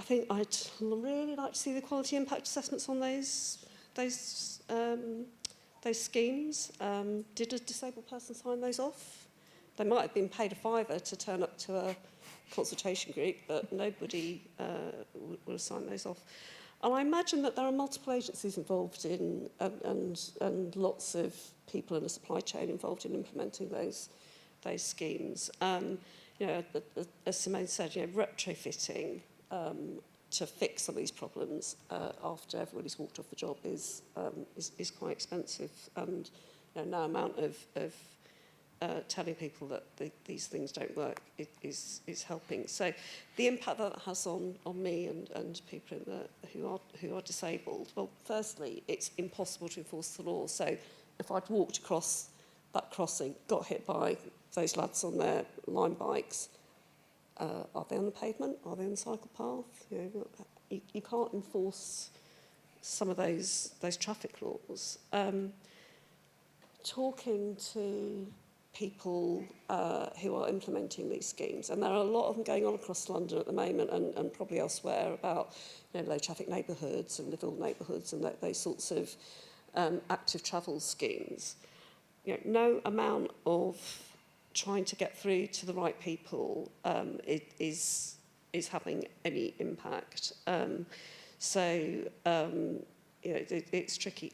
think I'd really like to see the quality impact assessments on those schemes. Did a disabled person sign those off? They might have been paid a fiver to turn up to a consultation group, but nobody would have signed those off. And I imagine that there are multiple agencies involved in, and lots of people in the supply chain involved in implementing those schemes. As Simone said, retrofitting to fix some of these problems after everybody's walked off the job is quite expensive, and no amount of telling people that these things don't work is helping. So the impact that has on me and people who are disabled, well, firstly, it's impossible to enforce the law. So if I'd walked across that crossing, got hit by those lads on their line bikes, are they on the pavement? Are they on the cycle path? You can't enforce some of those traffic laws. Talking to people who are implementing these schemes, and there are a lot of them going on across London at the moment and probably elsewhere about low traffic neighbourhoods and little neighbourhoods and those sorts of active travel schemes. No amount of trying to get through to the right people is having any impact. It's tricky.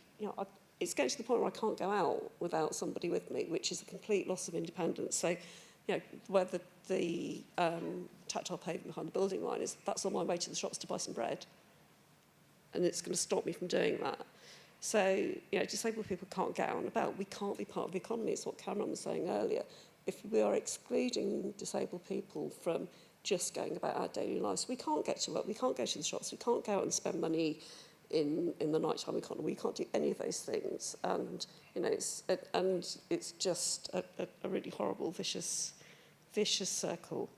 It's getting to the point where I can't go out without somebody with me, which is a complete loss of independence. So, where the tactile pavement behind the building line is, that's on my way to the shops to buy some bread. And it's going to stop me from doing that. So, disabled people can't get out and about. We can't be part of the economy. It's what Cameron was saying earlier. If we are excluding disabled people from just going about our daily lives, we can't get to work, we can't go to the shops, we can't go out and spend money in the nighttime economy. We can't do any of those things, and it's just a really horrible, vicious circle.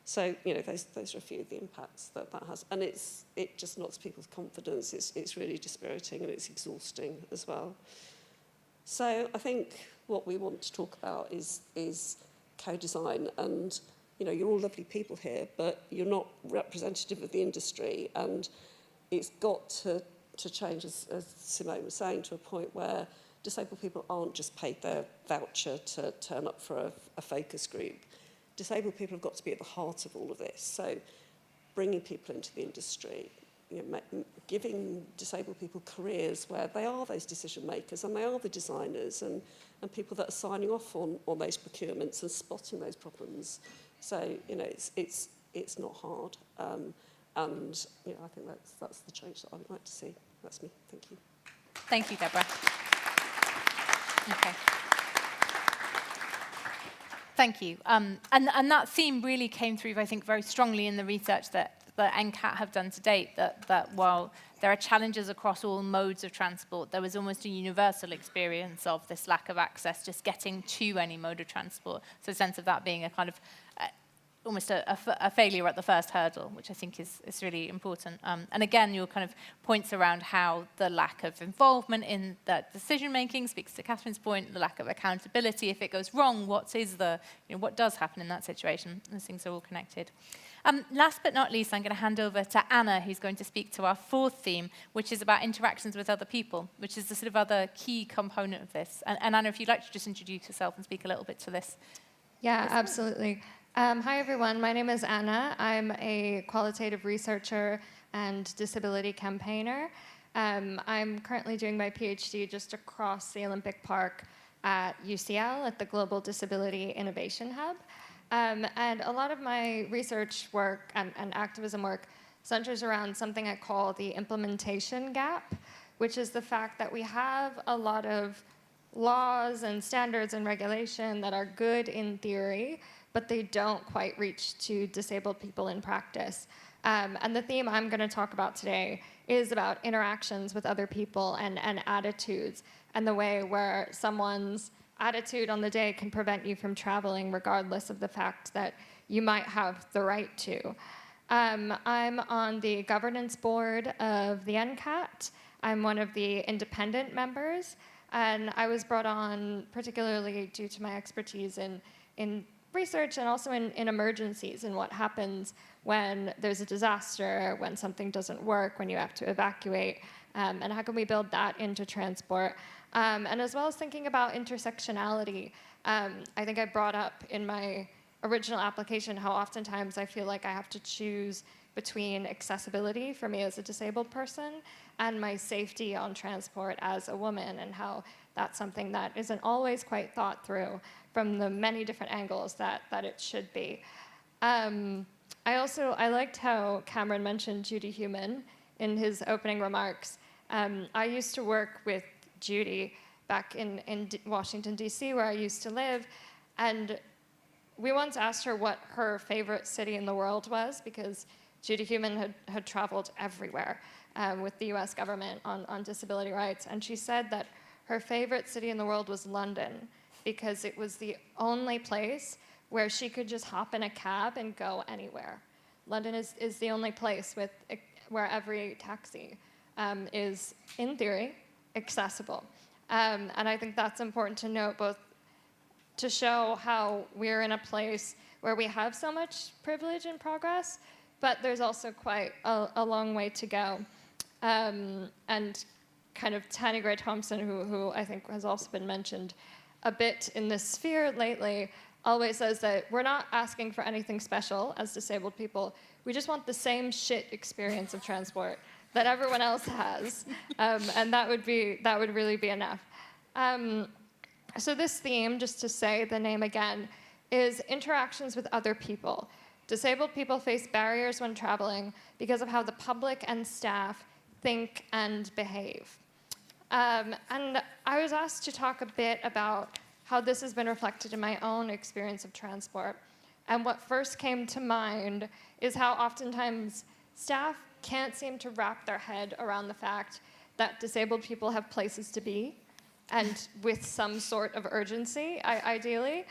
So, those are a few of the impacts that has. And it just knocks people's confidence. It's really dispiriting and it's exhausting as well. So I think what we want to talk about is co-design. And, you're all lovely people here, but you're not representative of the industry. And it's got to change, as Simone was saying, to a point where disabled people aren't just paid their voucher to turn up for a focus group. Disabled people have got to be at the heart of all of this. So bringing people into the industry, giving disabled people careers where they are those decision makers and they are the designers and people that are signing off on those procurements and spotting those problems. So, it's not hard. And, I think that's the change that I would like to see. That's me. Thank you. Thank you, Deborah. Okay. Thank you. And that theme really came through, I think, very strongly in the research that NCAT have done to date, that while there are challenges across all modes of transport, there was almost a universal experience of this lack of access, just getting to any mode of transport. So a sense of that being a kind of almost a failure at the first hurdle, which I think is really important. And again, your kind of points around how the lack of involvement in that decision-making speaks to Catherine's point, the lack of accountability. If it goes wrong, what does happen in that situation? Those things are all connected. Last but not least, I'm going to hand over to Anna, who's going to speak to our fourth theme, which is about interactions with other people, which is the sort of other key component of this. And Anna, if you'd like to just introduce yourself and speak a little bit to this. Yeah, absolutely. Hi, everyone. My name is Anna. I'm a qualitative researcher and disability campaigner. I'm currently doing my PhD just across the Olympic Park at UCL at the Global Disability Innovation Hub. And a lot of my research work and activism work centers around something I call the implementation gap, which is the fact that we have a lot of laws and standards and regulation that are good in theory, but they don't quite reach to disabled people in practice. And the theme I'm going to talk about today is about interactions with other people and attitudes, and the way where someone's attitude on the day can prevent you from traveling regardless of the fact that you might have the right to. I'm on the governance board of the NCAT. I'm one of the independent members, and I was brought on particularly due to my expertise in research and also in emergencies and what happens when there's a disaster, when something doesn't work, when you have to evacuate, and how can we build that into transport. And as well as thinking about intersectionality. I think I brought up in my original application how oftentimes I feel like I have to choose between accessibility for me as a disabled person and my safety on transport as a woman, and how that's something that isn't always quite thought through from the many different angles that it should be. I liked how Cameron mentioned Judy Heumann in his opening remarks. I used to work with Judy back in Washington, D.C., where I used to live, and we once asked her what her favorite city in the world was, because Judy Heumann had traveled everywhere with the US government on disability rights, and she said that her favorite city in the world was London, because it was the only place where she could just hop in a cab and go anywhere. London is the only place where every taxi is, in theory, accessible. And I think that's important to note, both to show how we're in a place where we have so much privilege and progress, but there's also quite a long way to go. And kind of Tanya Gray Thompson, who I think has also been mentioned a bit in this sphere lately, always says that we're not asking for anything special as disabled people. We just want the same shit experience of transport that everyone else has, and that would really be enough. So this theme, just to say the name again, is interactions with other people. Disabled people face barriers when traveling because of how the public and staff think and behave. And I was asked to talk a bit about how this has been reflected in my own experience of transport. And what first came to mind is how oftentimes staff can't seem to wrap their head around the fact that disabled people have places to be, and with some sort of urgency, ideally.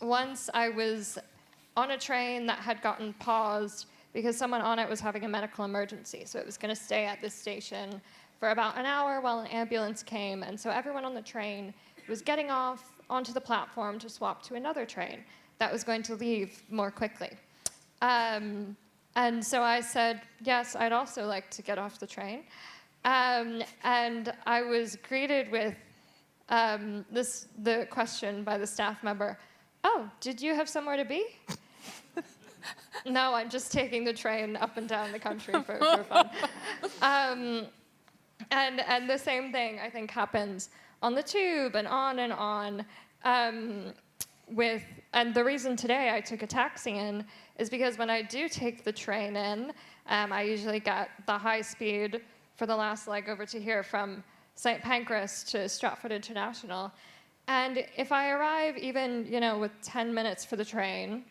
Once I was on a train that had gotten paused because someone on it was having a medical emergency. So it was going to stay at this station for about an hour while an ambulance came. And so everyone on the train was getting off onto the platform to swap to another train that was going to leave more quickly. And so I said, yes, I'd also like to get off the train. And I was greeted with the question by the staff member, oh, did you have somewhere to be? No, I'm just taking the train up and down the country for fun. And the same thing, I think, happens on the tube and on and on. And the reason today I took a taxi in is because when I do take the train in, I usually get the high speed for the last leg over to here from St. Pancras to Stratford International. And if I arrive even, with 10 minutes for the train,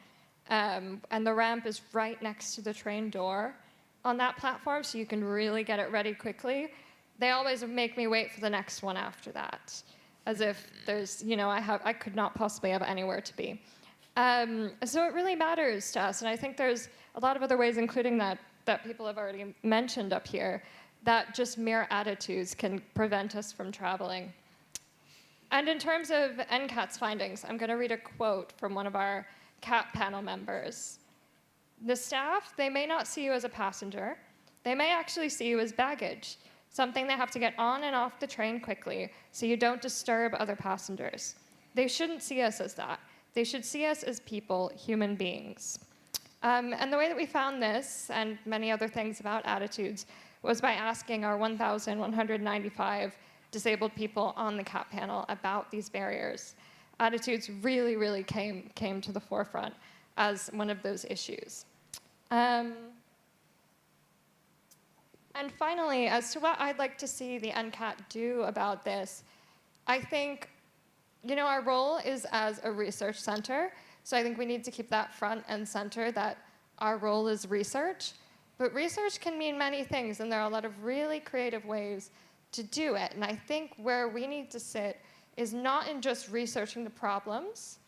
and the ramp is right next to the train door on that platform, so you can really get it ready quickly, they always make me wait for the next one after that, as if there's, I could not possibly have anywhere to be. So it really matters to us, and I think there's a lot of other ways, including that people have already mentioned up here, that just mere attitudes can prevent us from traveling. And in terms of NCAT's findings, I'm going to read a quote from one of our CAT panel members. The staff, they may not see you as a passenger. They may actually see you as baggage, something they have to get on and off the train quickly so you don't disturb other passengers. They shouldn't see us as that. They should see us as people, human beings. And the way that we found this, and many other things about attitudes, was by asking our 1,195 disabled people on the CAT panel about these barriers. Attitudes really, really came to the forefront as one of those issues. And finally, as to what I'd like to see the NCAT do about this, I think, our role is as a research center, so I think we need to keep that front and center, that our role is research. But research can mean many things, and there are a lot of really creative ways to do it. And I think where we need to sit is not in just researching the problems,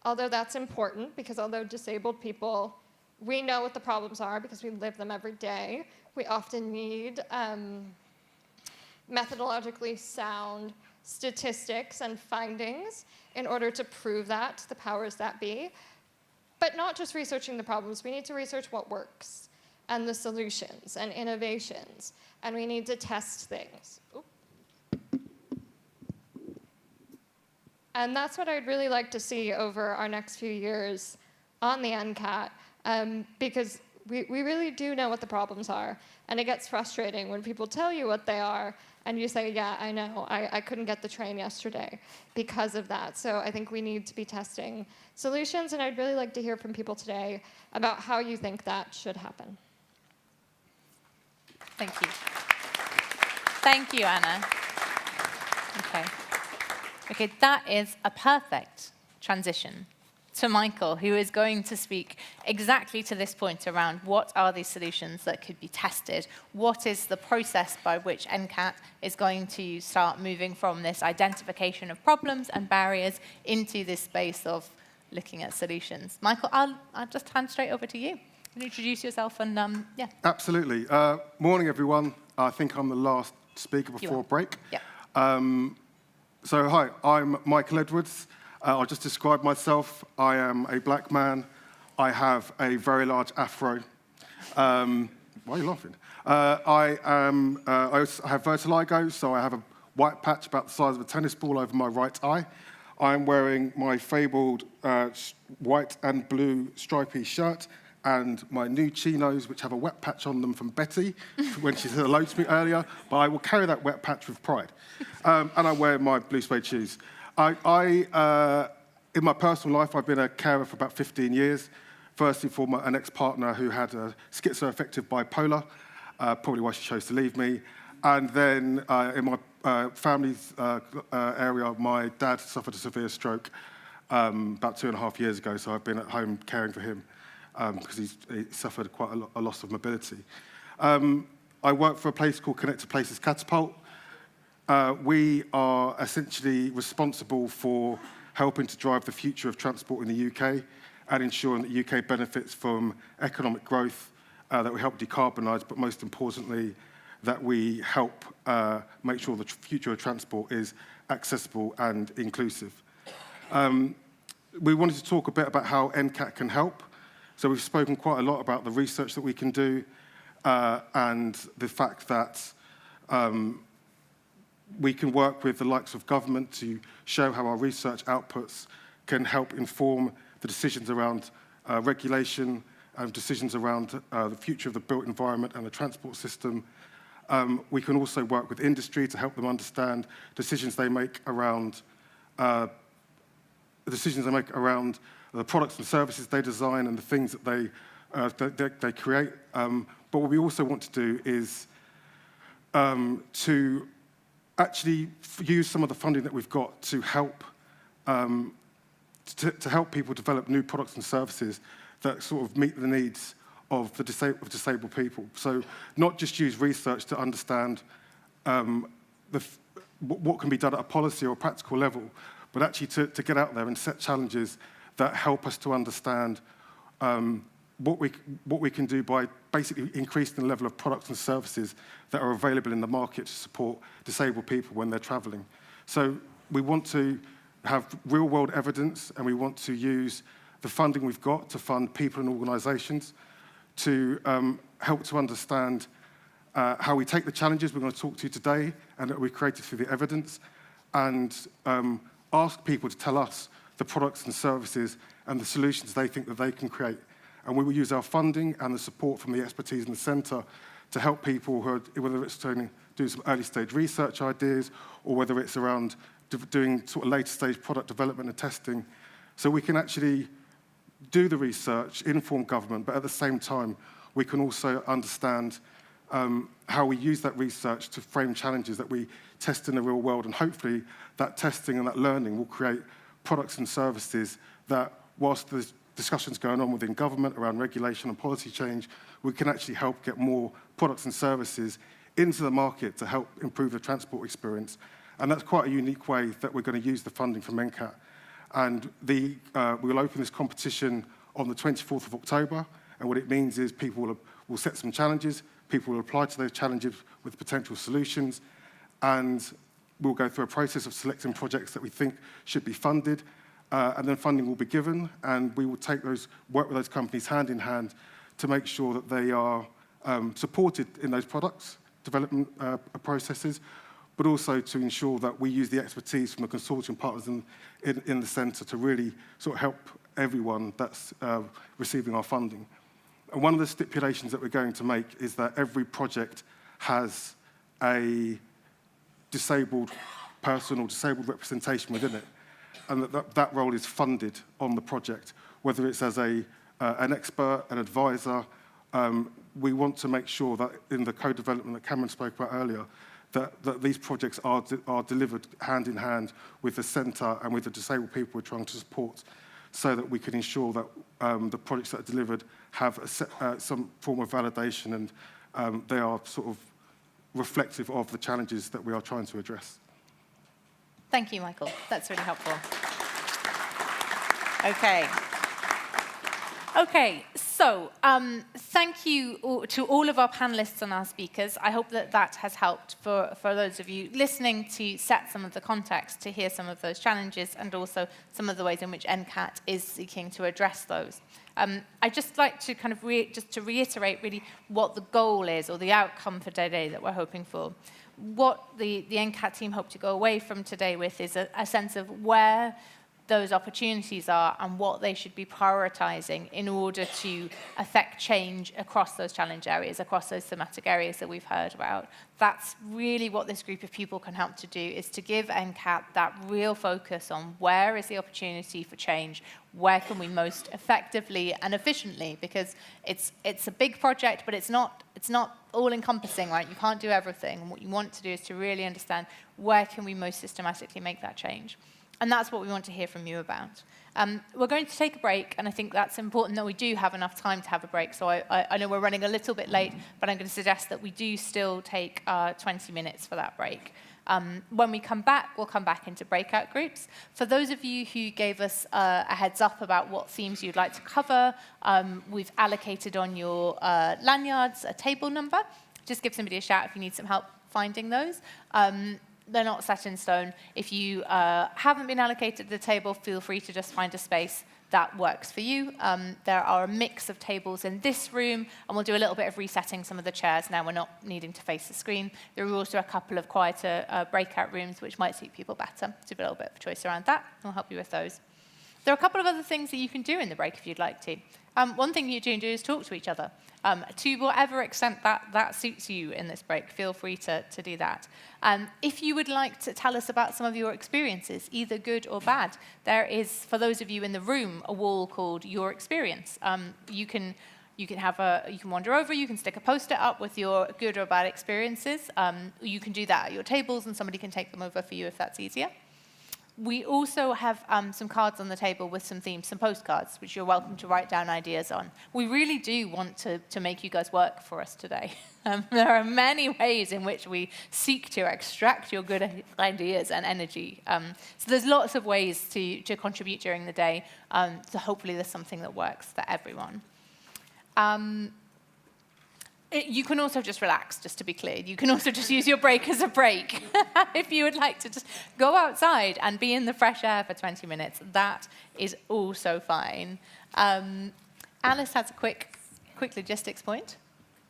although that's important, because although disabled people, we know what the problems are because we live them every day. We often need methodologically sound statistics and findings in order to prove that to the powers that be. But not just researching the problems, we need to research what works, and the solutions and innovations, and we need to test things. Ooh. And that's what I'd really like to see over our next few years on the NCAT, because we really do know what the problems are, and it gets frustrating when people tell you what they are, and you say, yeah, I know, I couldn't get the train yesterday because of that. So I think we need to be testing solutions, and I'd really like to hear from people today about how you think that should happen. Thank you. Thank you, Anna. Okay, that is a perfect transition to Michael, who is going to speak exactly to this point around what are these solutions that could be tested, what is the process by which NCAT is going to start moving from this identification of problems and barriers into this space of looking at solutions. Michael, I'll just hand straight over to you. Can you introduce yourself and, yeah. Absolutely. Morning, everyone. I think I'm the last speaker before break. Yeah. So, hi, I'm Michael Edwards. I'll just describe myself. I am a black man. I have a very large afro. Why are you laughing? I have vertigo, so I have a white patch about the size of a tennis ball over my right eye. I'm wearing my fabled white and blue stripy shirt and my new chinos, which have a wet patch on them from Betty when she said hello to me earlier, but I will carry that wet patch with pride. And I wear my blue suede shoes. In my personal life, I've been a carer for about 15 years, firstly for an ex-partner who had a schizoaffective bipolar, probably why she chose to leave me. And then in my family's area, my dad suffered a severe stroke about 2.5 years ago, so I've been at home caring for him. Because he suffered quite a loss of mobility. I work for a place called Connected Places Catapult. We are essentially responsible for helping to drive the future of transport in the UK and ensuring that UK benefits from economic growth, that we help decarbonise, but most importantly, that we help make sure the future of transport is accessible and inclusive. We wanted to talk a bit about how NCAT can help. So we've spoken quite a lot about the research that we can do and the fact that we can work with the likes of government to show how our research outputs can help inform the decisions around regulation and decisions around the future of the built environment and the transport system. We can also work with industry to help them understand decisions they make around the products and services they design and the things that they create. But what we also want to do is to actually use some of the funding that we've got to help people develop new products and services that sort of meet the needs of the disabled people. So not just use research to understand what can be done at a policy or a practical level, but actually to get out there and set challenges that help us to understand what we can do by basically increasing the level of products and services that are available in the market to support disabled people when they're travelling. So we want to have real-world evidence, and we want to use the funding we've got to fund people and organisations to help to understand how we take the challenges we're going to talk to you today and that we've created through the evidence, and ask people to tell us the products and services and the solutions they think that they can create. And we will use our funding and the support from the expertise in the centre to help people who are, whether it's doing some early stage research ideas or whether it's around doing sort of later stage product development and testing. So we can actually do the research, inform government, but at the same time, we can also understand how we use that research to frame challenges that we test in the real world. And hopefully that testing and that learning will create products and services that, whilst there's discussions going on within government around regulation and policy change, we can actually help get more products and services into the market to help improve the transport experience. And that's quite a unique way that we're going to use the funding from NCAT. And we will open this competition on the 24th of October. And what it means is people will set some challenges, people will apply to those challenges with potential solutions, and we'll go through a process of selecting projects that we think should be funded, and then funding will be given, and we will work with those companies hand in hand to make sure that they are supported in those products development processes, but also to ensure that we use the expertise from the consortium partners in the centre to really sort of help everyone that's receiving our funding. And one of the stipulations that we're going to make is that every project has a disabled person or disabled representation within it, and that role is funded on the project, whether it's as an expert, an advisor. We want to make sure that in the co-development that Cameron spoke about earlier, that these projects are delivered hand in hand with the centre and with the disabled people we're trying to support, so that we can ensure that the projects that are delivered have some form of validation and they are sort of reflective of the challenges that we are trying to address. Thank you, Michael. That's really helpful. Okay. Okay, so thank you to all of our panelists and our speakers. I hope that that has helped for those of you listening to set some of the context, to hear some of those challenges, and also some of the ways in which NCAT is seeking to address those. I'd just like to kind of reiterate really what the goal is, or the outcome for today that we're hoping for. What the NCAT team hope to go away from today with is a sense of where those opportunities are and what they should be prioritising in order to affect change across those challenge areas, across those thematic areas that we've heard about. That's really what this group of people can help to do, is to give NCAT that real focus on where is the opportunity for change, where can we most effectively and efficiently, because it's a big project, but it's not all-encompassing, right? You can't do everything. And what you want to do is to really understand where can we most systematically make that change. And that's what we want to hear from you about. We're going to take a break, and I think that's important that we do have enough time to have a break. So I know we're running a little bit late, but I'm going to suggest that we do still take 20 minutes for that break. When we come back, we'll come back into breakout groups. For those of you who gave us a heads up about what themes you'd like to cover, we've allocated on your lanyards a table number. Just give somebody a shout if you need some help finding those. They're not set in stone. If you haven't been allocated the table, feel free to just find a space that works for you. There are a mix of tables in this room, and we'll do a little bit of resetting some of the chairs now we're not needing to face the screen. There are also a couple of quieter breakout rooms which might suit people better. So a little bit of choice around that. We'll help you with those. There are a couple of other things that you can do in the break if you'd like to. One thing you can do is talk to each other. To whatever extent that suits you in this break, feel free to do that. If you would like to tell us about some of your experiences, either good or bad, there is, for those of you in the room, a wall called Your Experience. You can wander over, you can stick a post-it up with your good or bad experiences. You can do that at your tables, and somebody can take them over for you if that's easier. We also have some cards on the table with some themes, some postcards, which you're welcome to write down ideas on. We really do want to make you guys work for us today. There are many ways in which we seek to extract your good ideas and energy. So there's lots of ways to contribute during the day. So hopefully there's something that works for everyone. You can also just relax, just to be clear. You can also just use your break as a break. If you would like to just go outside and be in the fresh air for 20 minutes, that is also fine. Alice has a quick logistics point.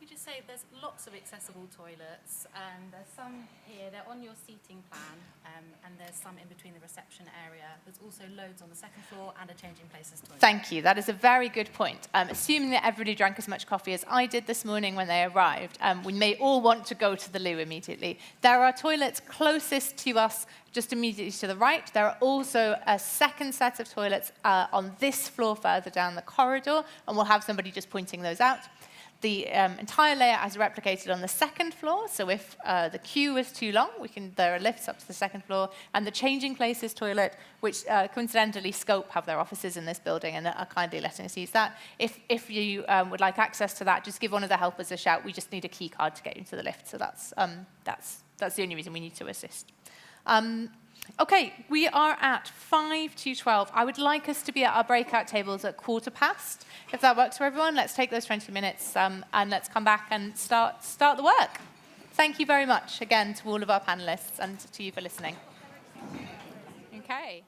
We just say there's lots of accessible toilets, and there's some here, they're on your seating plan, and there's some in between the reception area. There's also loads on the second floor and a changing places toilet. Thank you. That is a very good point. Assuming that everybody drank as much coffee as I did this morning when they arrived, we may all want to go to the loo immediately. There are toilets closest to us, just immediately to the right. There are also a second set of toilets on this floor further down the corridor, and we'll have somebody just pointing those out. The entire layout is replicated on the second floor, so if the queue is too long, there are lifts up to the second floor, and the changing places toilet, which coincidentally Scope have their offices in this building and are kindly letting us use that. If you would like access to that, just give one of the helpers a shout. We just need a key card to get into the lift, so that's the only reason we need to assist. Okay, we are at 5 to 12. I would like us to be at our breakout tables at 15:15. If that works for everyone, let's take those 20 minutes and let's come back and start the work. Thank you very much again to all of our panelists and to you for listening. Okay.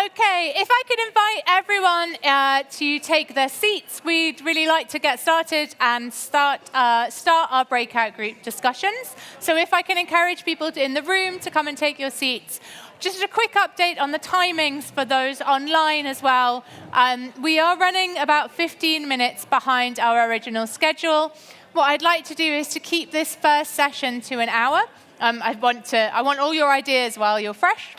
Okay, if I could invite everyone to take their seats, we'd really like to get started and start our breakout group discussions. So if I can encourage people in the room to come and take your seats. Just a quick update on the timings for those online as well. We are running about 15 minutes behind our original schedule. What I'd like to do is to keep this first session to an hour. I want all your ideas while you're fresh.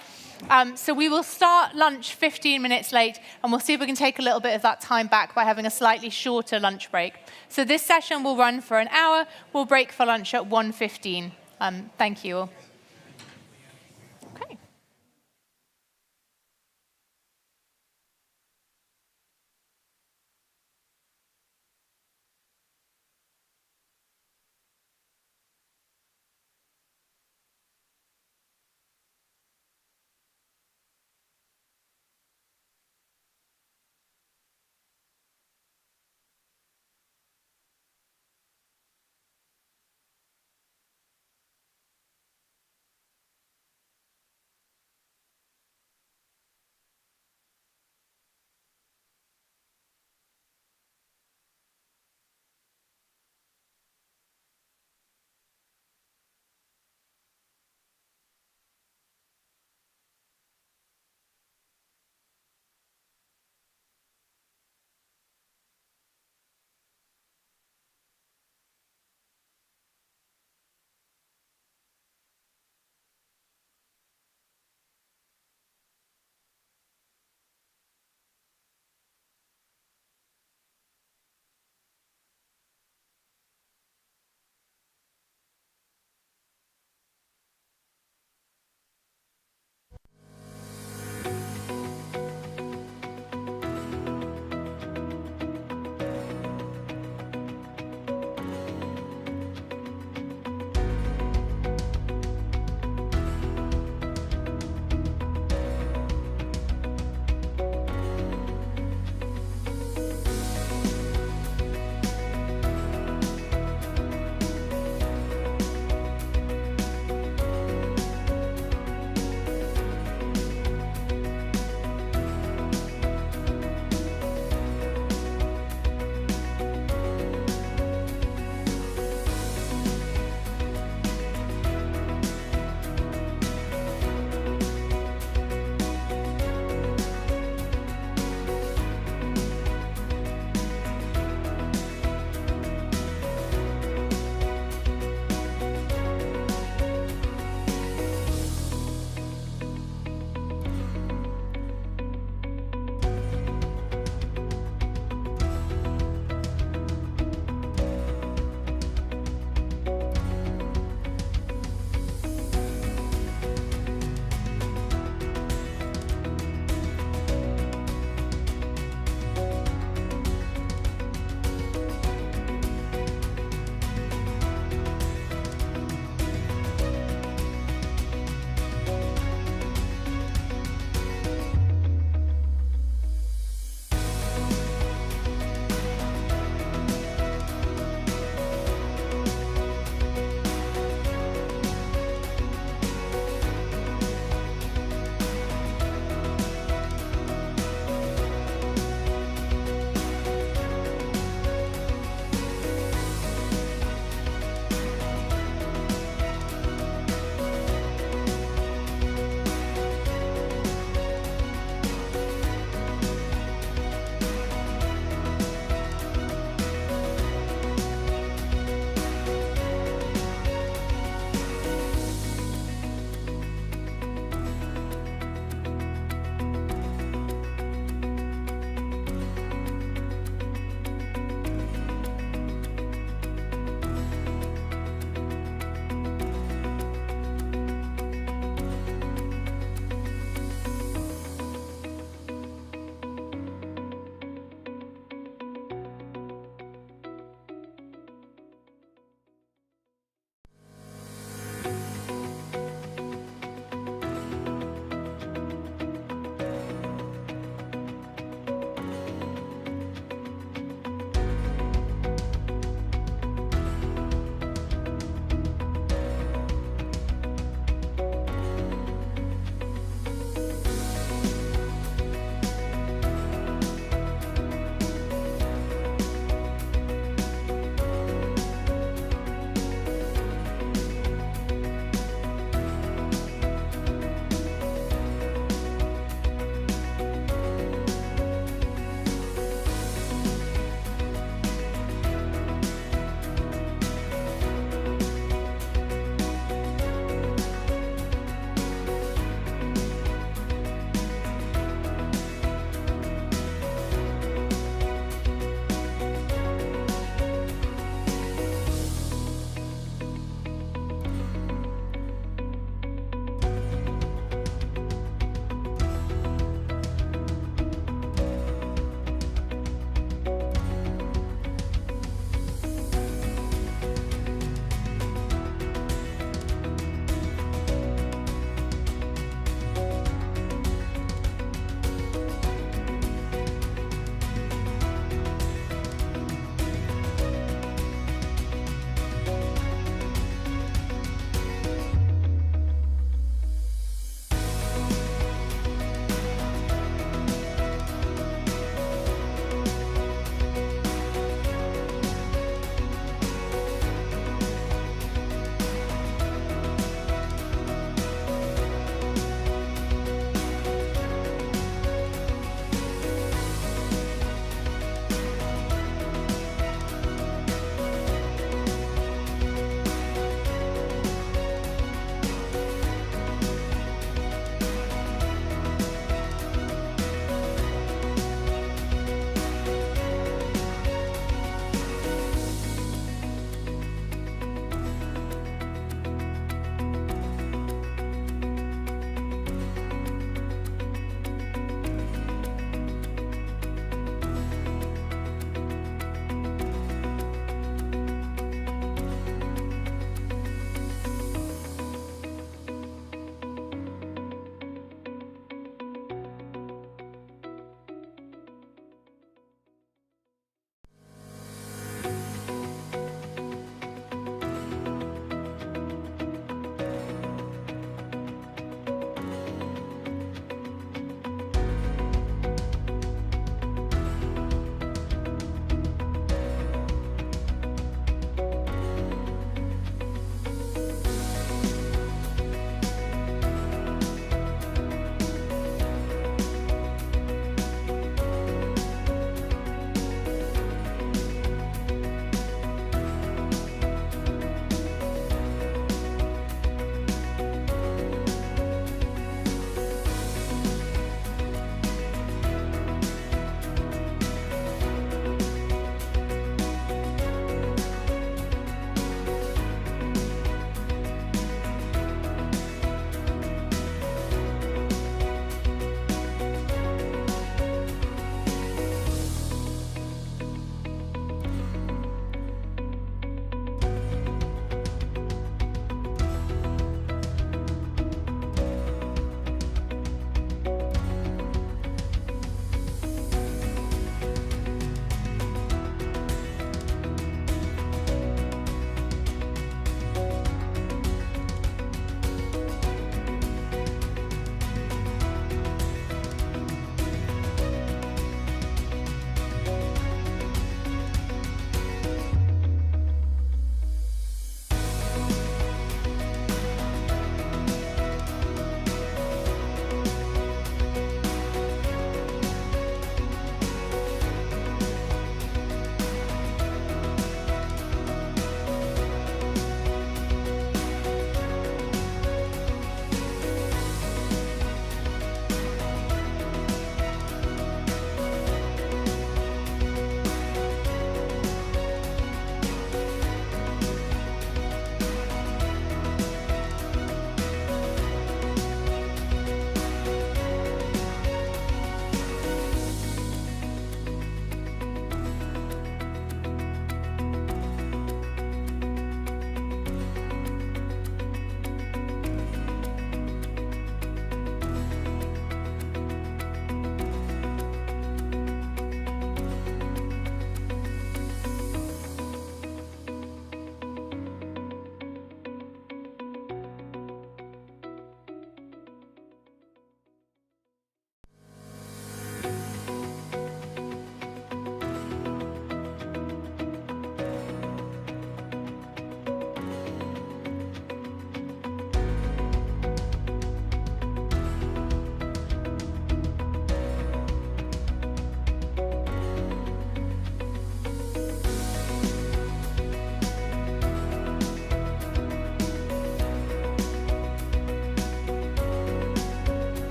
So we will start lunch 15 minutes late, and we'll see if we can take a little bit of that time back by having a slightly shorter lunch break. So this session will run for an hour. We'll break for lunch at 1:15. Thank you all.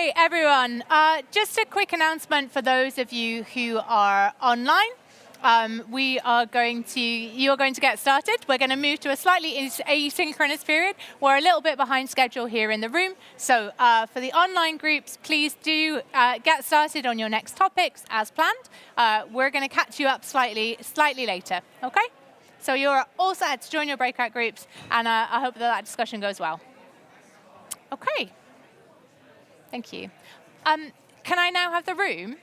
Okay, everyone. Just a quick announcement for those of you who are online. You are going to get started. We're going to move to a slightly asynchronous period. We're a little bit behind schedule here in the room. So for the online groups, please do get started on your next topics as planned. We're going to catch you up slightly later, okay? So you're all set to join your breakout groups, and I hope that discussion goes well. Okay. Thank you. Can I now have the room?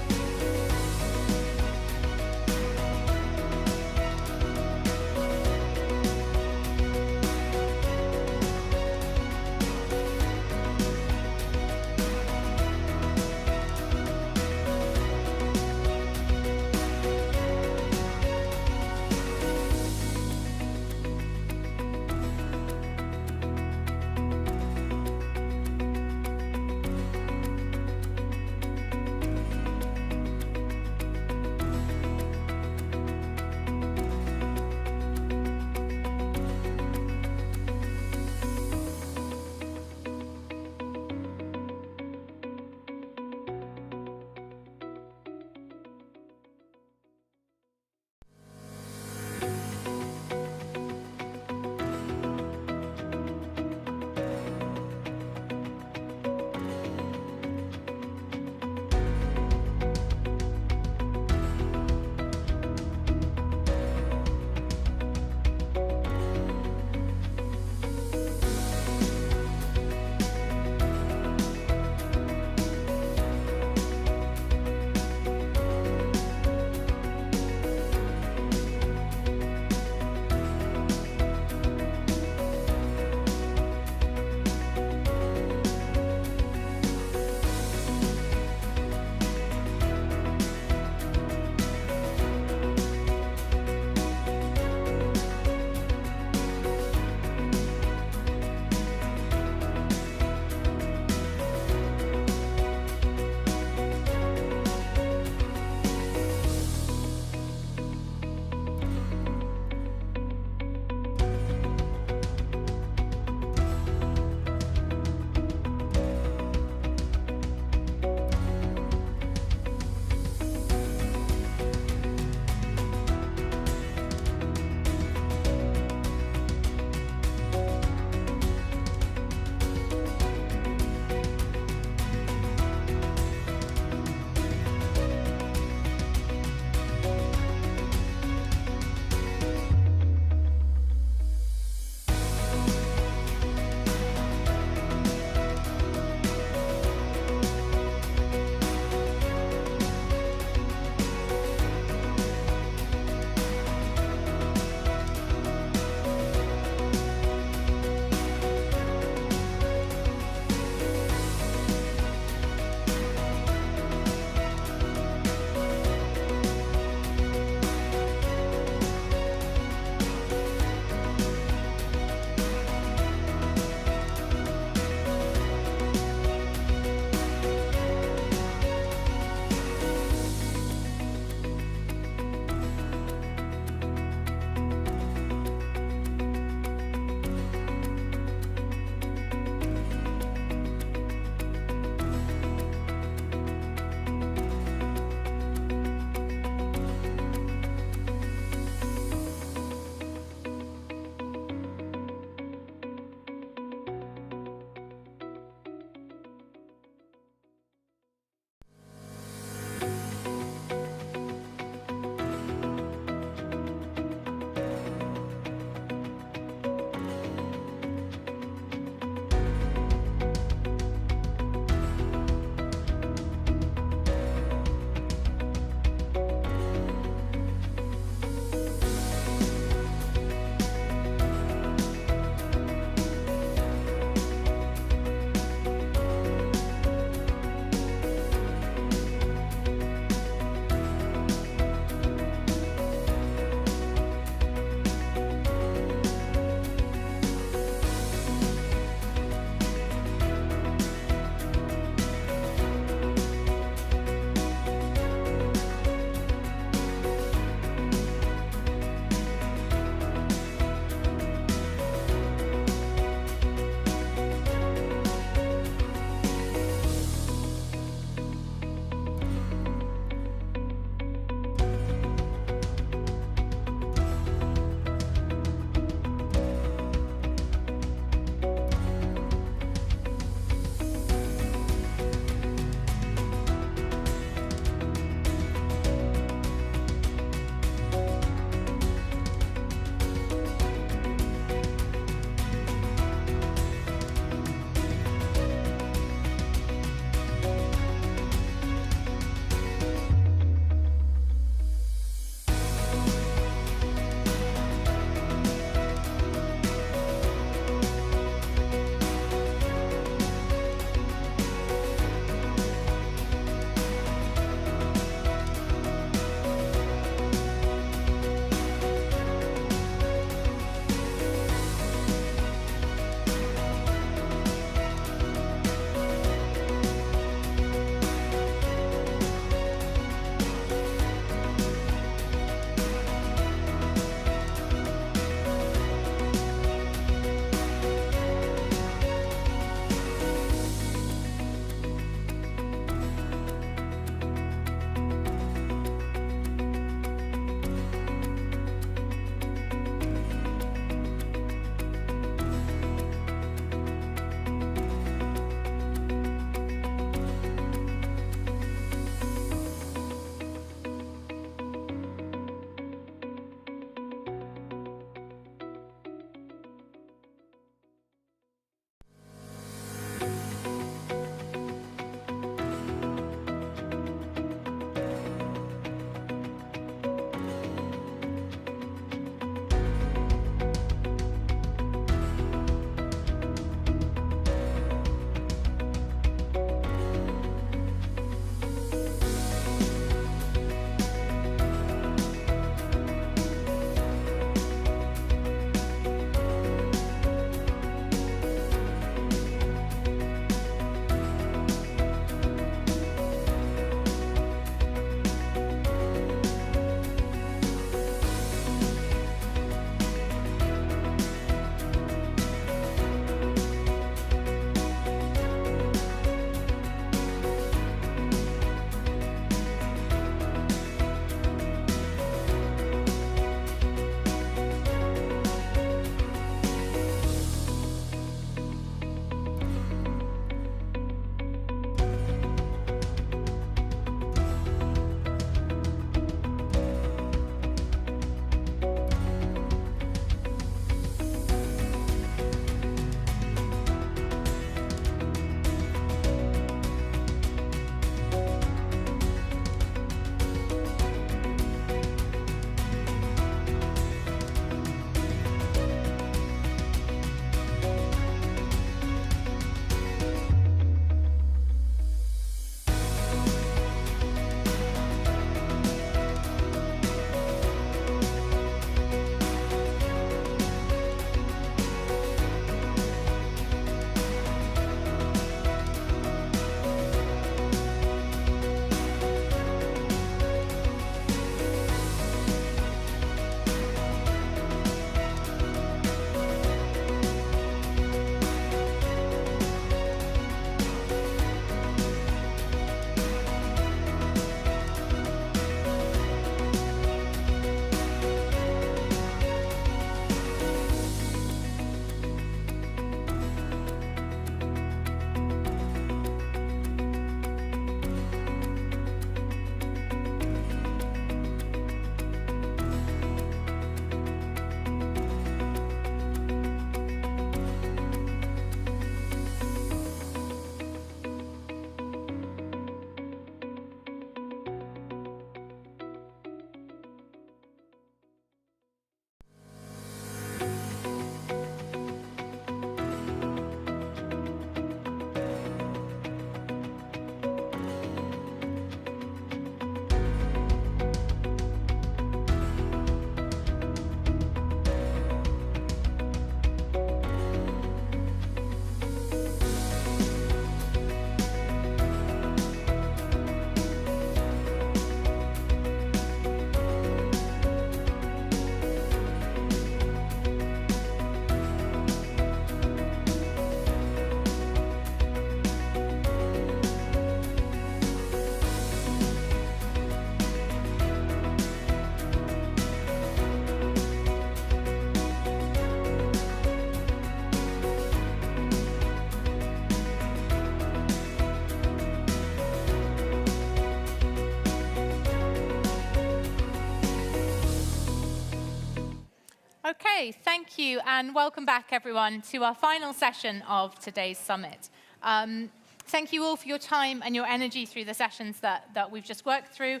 Okay, thank you, and welcome back, everyone, to our final session of today's summit. Thank you all for your time and your energy through the sessions that we've just worked through.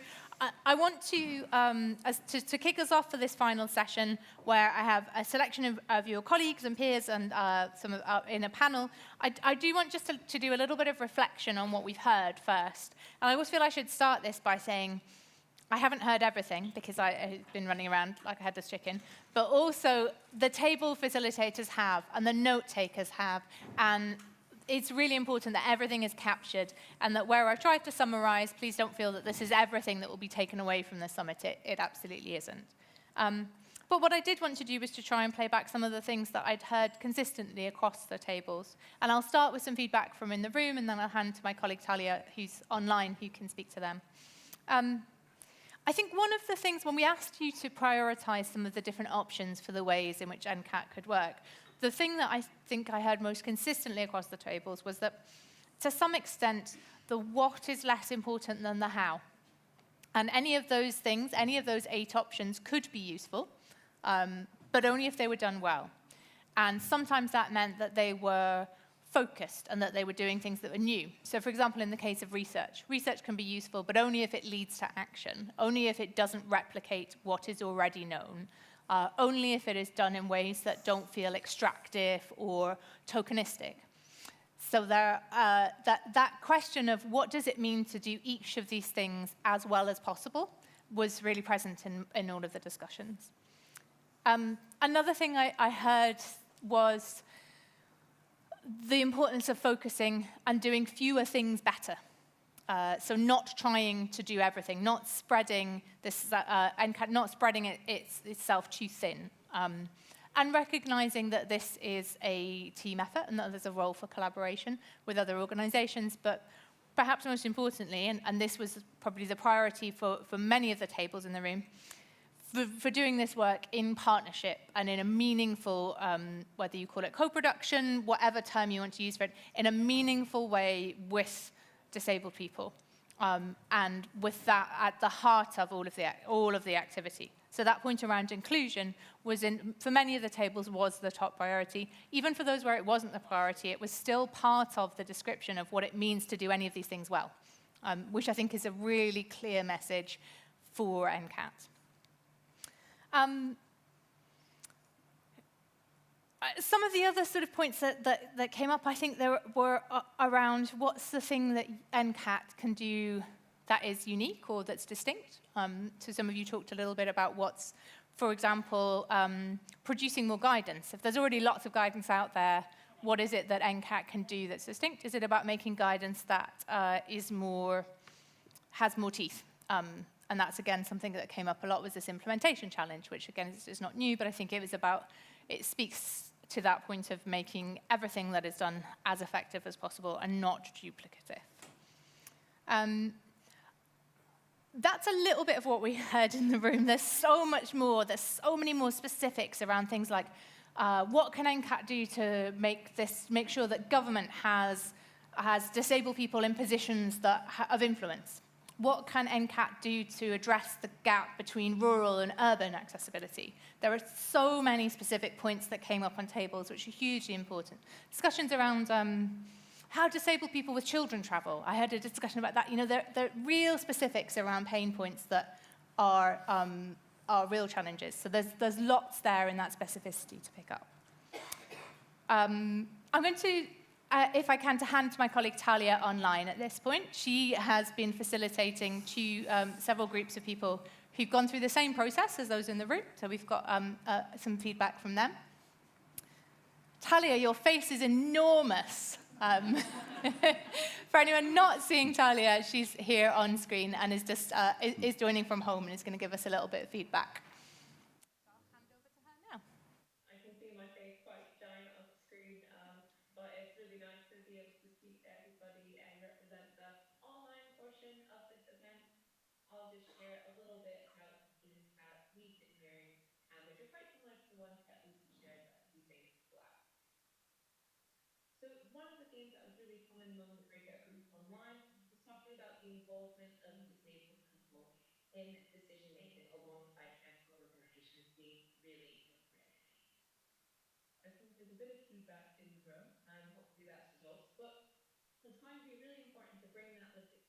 I want to kick us off for this final session, where I have a selection of your colleagues and peers and some in a panel. I do want just to do a little bit of reflection on what we've heard first. And I always feel I should start this by saying, I haven't heard everything because I've been running around like a headless chicken, but also the table facilitators have and the note takers have, and it's really important that everything is captured and that where I've tried to summarize, please don't feel that this is everything that will be taken away from the summit. It absolutely isn't. But what I did want to do was to try and play back some of the things that I'd heard consistently across the tables. And I'll start with some feedback from in the room, and then I'll hand to my colleague Talia, who's online, who can speak to them. I think one of the things, when we asked you to prioritize some of the different options for the ways in which NCAT could work, the thing that I think I heard most consistently across the tables was that, to some extent, the what is less important than the how. And any of those things, any of those 8 options could be useful, but only if they were done well. And sometimes that meant that they were focused and that they were doing things that were new. So, for example, in the case of research, research can be useful, but only if it leads to action, only if it doesn't replicate what is already known, only if it is done in ways that don't feel extractive or tokenistic. So that question of what does it mean to do each of these things as well as possible was really present in all of the discussions. Another thing I heard was the importance of focusing and doing fewer things better. So not trying to do everything, not spreading this, not spreading itself too thin, and recognizing that this is a team effort and that there's a role for collaboration with other organizations. But perhaps most importantly, and this was probably the priority for many of the tables in the room, for doing this work in partnership and in a meaningful, whether you call it co-production, whatever term you want to use for it, in a meaningful way with disabled people, and with that at the heart of all of the activity. So that point around inclusion was, for many of the tables, was the top priority. Even for those where it wasn't the priority, it was still part of the description of what it means to do any of these things well, which I think is a really clear message for NCAT. Some of the other sort of points that came up, I think there were around what's the thing that NCAT can do that is unique or that's distinct. So some of you talked a little bit about what's, for example, producing more guidance. If there's already lots of guidance out there, what is it that NCAT can do that's distinct? Is it about making guidance that has more teeth? And that's, again, something that came up a lot was this implementation challenge, which, again, is not new, but I think it speaks to that point of making everything that is done as effective as possible and not duplicative. That's a little bit of what we heard in the room. There's so much more. There's so many more specifics around things like what can NCAT do to make sure that government has disabled people in positions of influence? What can NCAT do to address the gap between rural and urban accessibility? There are so many specific points that came up on tables, which are hugely important. Discussions around how disabled people with children travel. I heard a discussion about that. You know, there are real specifics around pain points that are real challenges. So there's lots there in that specificity to pick up. I'm going to, if I can, to hand to my colleague Talia online at this point. She has been facilitating several groups of people who've gone through the same process as those in the room. So we've got some feedback from them. Talia, your face is enormous. For anyone not seeing Talia, she's here on screen and is just is joining from home and is going to give us a little bit of feedback. I'll hand over to her now. I can see my face quite giant on the screen, but it's really nice to be able to speak to everybody and represent the online portion of this event. I'll just share a little bit about the themes that we've been hearing, which are quite similar to the ones that Lucy shared, but a few things to add. So one of the themes that was really common among the breakout groups online was talking about the involvement of disabled people in decision making alongside transport organizations being really important. bit of feedback in the room, and hopefully that's results. But it's going to be really important to bring that lived experience.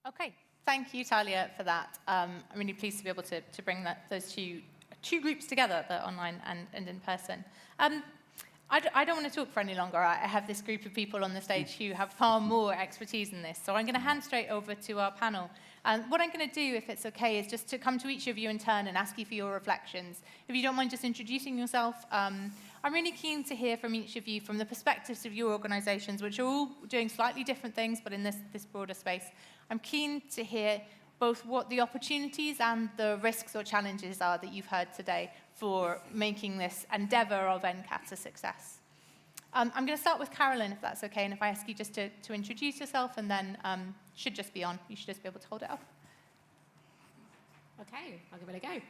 Okay, thank you, Talia, for that. I'm really pleased to be able to bring those two groups together, the online and in person. I don't want to talk for any longer. I have this group of people on the stage who have far more expertise in this, so I'm going to hand straight over to our panel. And what I'm going to do, if it's okay, is just to come to each of you in turn and ask you for your reflections. If you don't mind just introducing yourself, I'm really keen to hear from each of you from the perspectives of your organisations, which are all doing slightly different things, but in this broader space. I'm keen to hear both what the opportunities and the risks or challenges are that you've heard today for making this endeavour of NCAT a success. I'm going to start with Carolyn, if that's okay, and if I ask you just to introduce yourself, and then should just be on. You should just be able to hold it up. Okay, I'll give it a go.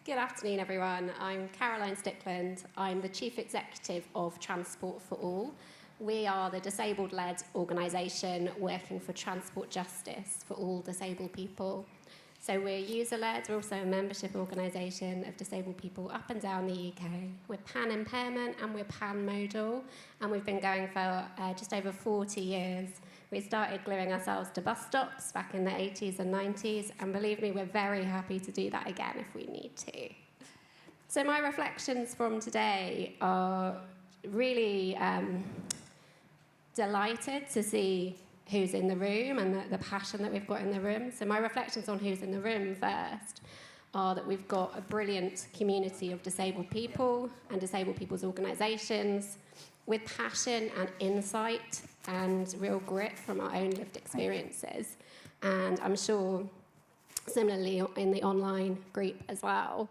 Good afternoon, everyone. I'm Caroline Stickland. I'm the Chief Executive of Transport for All. We are the disabled-led organisation working for transport justice for all disabled people. So we're user-led, we're also a membership organisation of disabled people up and down the UK. We're pan-impairment and we're pan-modal, and we've been going for just over 40 years. We started gluing ourselves to bus stops back in the 80s and 90s, and believe me, we're very happy to do that again if we need to. So my reflections from today are really delighted to see who's in the room and the passion that we've got in the room. So my reflections on who's in the room first are that we've got a brilliant community of disabled people and disabled people's organisations with passion and insight and real grit from our own lived experiences. And I'm sure similarly in the online group as well.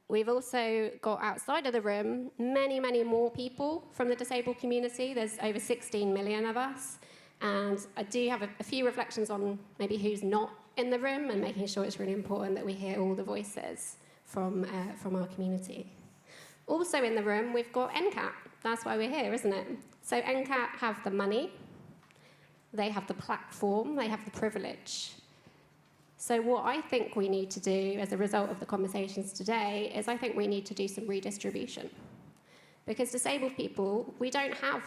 We've also got outside of the room many, many more people from the disabled community. There's over 16 million of us. And I do have a few reflections on maybe who's not in the room and making sure it's really important that we hear all the voices from our community. Also in the room, we've got NCAT. That's why we're here, isn't it? So NCAT have the money, they have the platform, they have the privilege. So what I think we need to do as a result of the conversations today is I think we need to do some redistribution. Because disabled people, we don't have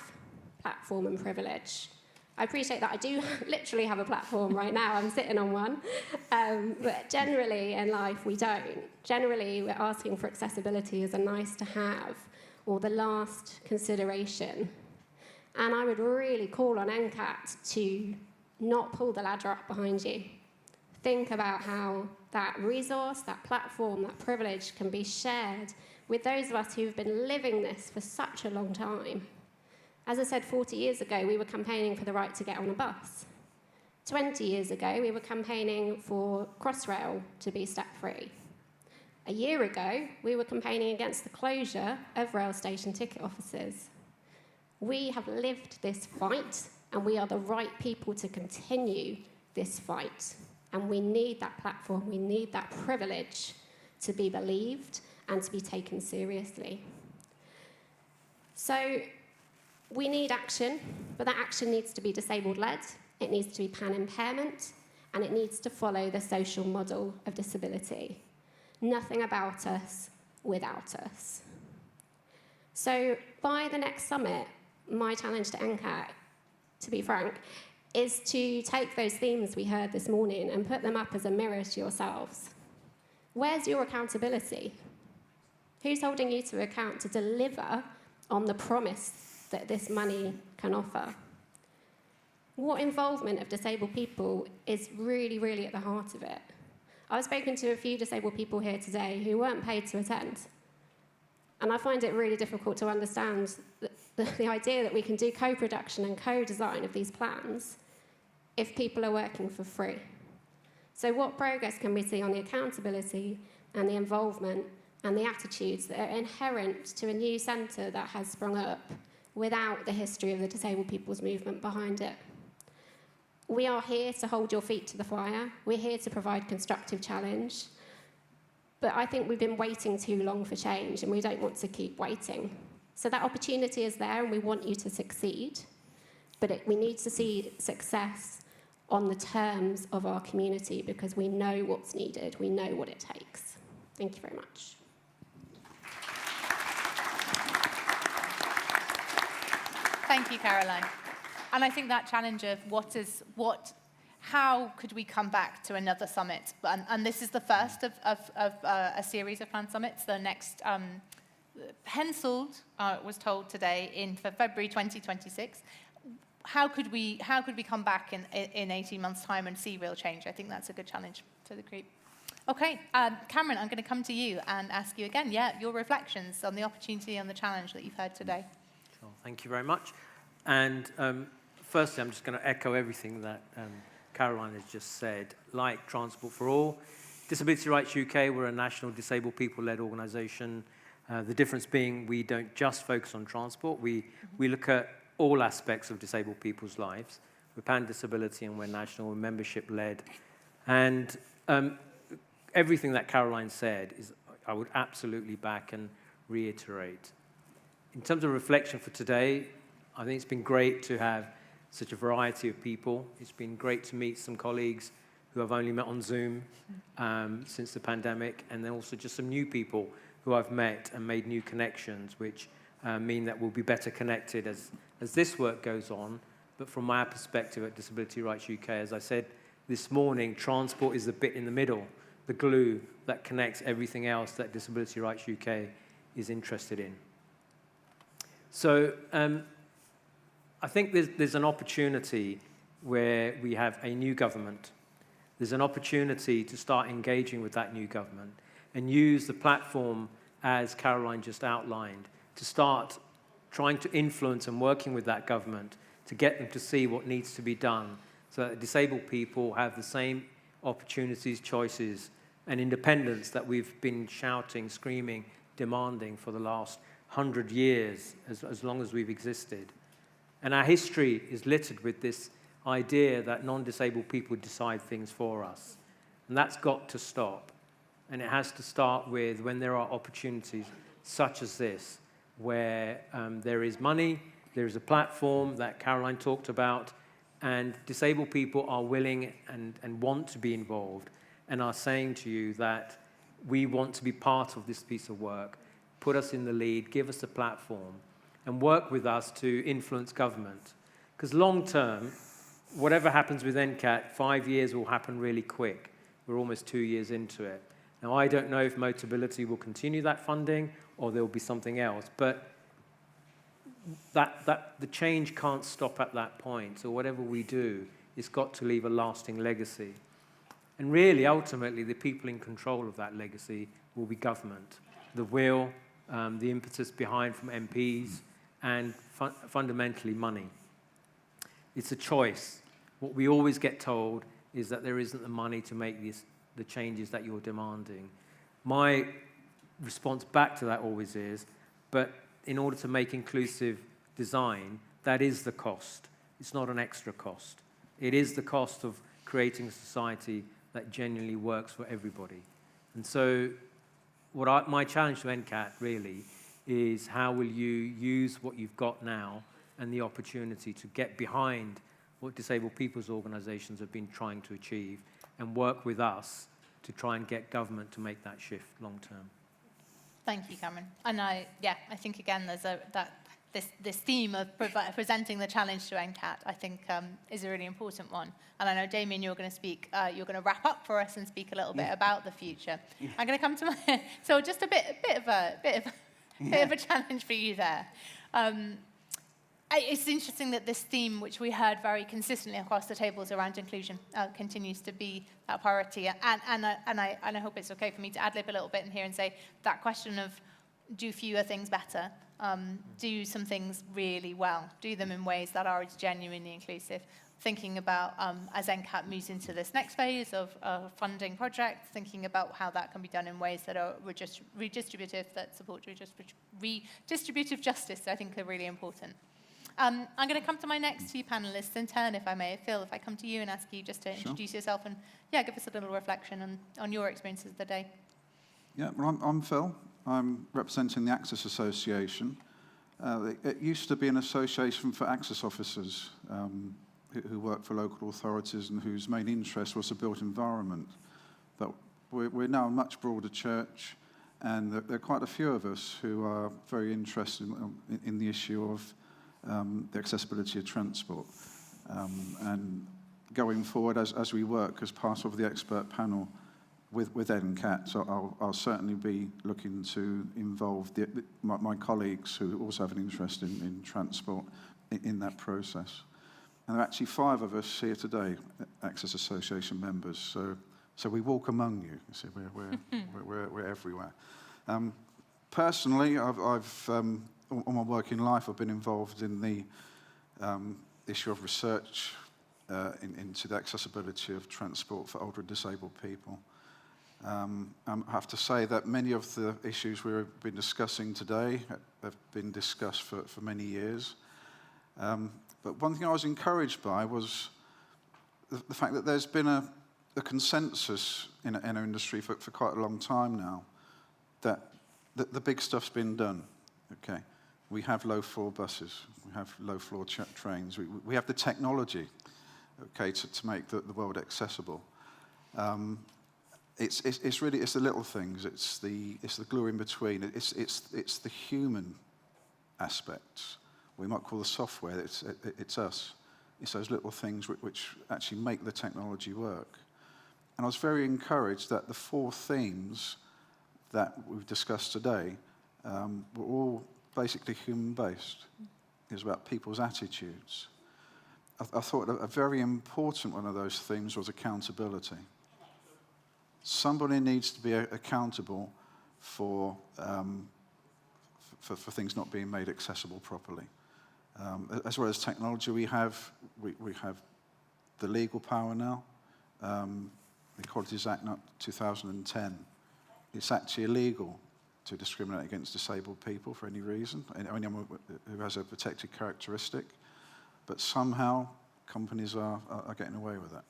platform and privilege. I appreciate that I do literally have a platform right now, I'm sitting on one. But generally in life, we don't. Generally, we're asking for accessibility as a nice to have or the last consideration. And I would really call on NCAT to not pull the ladder up behind you. Think about how that resource, that platform, that privilege can be shared with those of us who've been living this for such a long time. As I said, 40 years ago, we were campaigning for the right to get on a bus. 20 years ago, we were campaigning for Crossrail to be step-free. A year ago, we were campaigning against the closure of rail station ticket offices. We have lived this fight, and we are the right people to continue this fight. And we need that platform, we need that privilege to be believed and to be taken seriously. So We need action, but that action needs to be disabled-led, it needs to be pan-impairment, and it needs to follow the social model of disability. Nothing about us without us. So by the next summit, my challenge to NCAT, to be frank, is to take those themes we heard this morning and put them up as a mirror to yourselves. Where's your accountability? Who's holding you to account to deliver on the promise that this money can offer? What involvement of disabled people is really, really at the heart of it? I've spoken to a few disabled people here today who weren't paid to attend. And I find it really difficult to understand the idea that we can do co-production and co-design of these plans if people are working for free. So what progress can we see on the accountability and the involvement and the attitudes that are inherent to a new centre that has sprung up without the history of the disabled people's movement behind it? We are here to hold your feet to the fire. We're here to provide constructive challenge. But I think we've been waiting too long for change, and we don't want to keep waiting. So that opportunity is there, and we want you to succeed. But we need to see success on the terms of our community, because we know what's needed. We know what it takes. Thank you very much. Thank you, Caroline. And I think that challenge of how could we come back to another summit? And this is the first of a series of planned summits. The next penciled, was told today, for February 2026. How could we come back in 18 months' time and see real change? I think that's a good challenge for the group. Okay, Cameron, I'm going to come to you and ask you again, your reflections on the opportunity and the challenge that you've heard today. Sure, thank you very much. And firstly, I'm just going to echo everything that Caroline has just said. Like Transport for All, Disability Rights UK, we're a national disabled people-led organisation. The difference being we don't just focus on transport. We look at all aspects of disabled people's lives. We're pan-disability and we're national, we're membership-led. And everything that Caroline said I would absolutely back and reiterate. In terms of reflection for today, I think it's been great to have such a variety of people. It's been great to meet some colleagues who I've only met on Zoom since the pandemic, and then also just some new people who I've met and made new connections, which mean that we'll be better connected as this work goes on. But from my perspective at Disability Rights UK, as I said this morning, transport is the bit in the middle, the glue that connects everything else that Disability Rights UK is interested in. So I think there's an opportunity where we have a new government. There's an opportunity to start engaging with that new government and use the platform, as Caroline just outlined, to start trying to influence and working with that government to get them to see what needs to be done so that disabled people have the same opportunities, choices, and independence that we've been shouting, screaming, demanding for the last 100 years, as long as we've existed. And our history is littered with this idea that non-disabled people decide things for us. And that's got to stop. And it has to start with when there are opportunities such as this, where there is money, there is a platform that Caroline talked about, and disabled people are willing and want to be involved and are saying to you that we want to be part of this piece of work. Put us in the lead, give us a platform, and work with us to influence government. Because long term, whatever happens with NCAT, 5 years will happen really quick. We're almost 2 years into it. Now, I don't know if Motability will continue that funding or there will be something else, but the change can't stop at that point. So whatever we do, it's got to leave a lasting legacy. And really, ultimately, the people in control of that legacy will be government. The will, the impetus behind from MPs, and fundamentally money. It's a choice. What we always get told is that there isn't the money to make the changes that you're demanding. My response back to that always is, but in order to make inclusive design, that is the cost. It's not an extra cost. It is the cost of creating a society that genuinely works for everybody. And so my challenge to NCAT really is how will you use what you've got now and the opportunity to get behind what disabled people's organisations have been trying to achieve and work with us to try and get government to make that shift long term. Thank you, Cameron. And I think again, there's this theme of presenting the challenge to NCAT, I think, is a really important one. And I know, Damien, you're going to speak. You're going to wrap up for us and speak a little bit about the future. I'm going to come to my so just a bit of a challenge for you there. It's interesting that this theme, which we heard very consistently across the tables around inclusion, continues to be a priority. And I hope it's okay for me to ad-lib a little bit in here and say that question of do fewer things better, do some things really well, do them in ways that are genuinely inclusive. Thinking about, as NCAT moves into this next phase of funding projects, thinking about how that can be done in ways that are redistributive, that support redistributive justice, I think are really important. I'm going to come to my next two panelists in turn, if I may. Phil, if I come to you and ask you just to introduce yourself and, give us a little reflection on your experiences of the day. Yeah, well, I'm Phil. I'm representing the Access Association. It used to be an association for access officers who work for local authorities and whose main interest was the built environment. But we're now a much broader church, and there are quite a few of us who are very interested in the issue of the accessibility of transport. And going forward, as we work as part of the expert panel with NCAT, so I'll certainly be looking to involve my colleagues who also have an interest in transport in that process. And there are actually 5 of us here today, Access Association members, so we walk among you. You see, we're everywhere. Personally, I've all my working life, I've been involved in the issue of research into the accessibility of transport for older and disabled people. I have to say that many of the issues we've been discussing today have been discussed for many years. But one thing I was encouraged by was the fact that there's been a consensus in our industry for quite a long time now that the big stuff's been done. Okay, we have low-floor buses, we have low-floor trains, we have the technology, okay, to make the world accessible. It's really the little things. It's the glue in between. It's the human aspects. We might call the software. It's us. It's those little things which actually make the technology work. And I was very encouraged that the 4 themes that we've discussed today were all basically human-based. It was about people's attitudes. I thought a very important one of those themes was accountability. Somebody needs to be accountable for things not being made accessible properly. As well as technology, we have the legal power now. The Equalities Act 2010. It's actually illegal to discriminate against disabled people for any reason, anyone who has a protected characteristic. But somehow companies are getting away with it.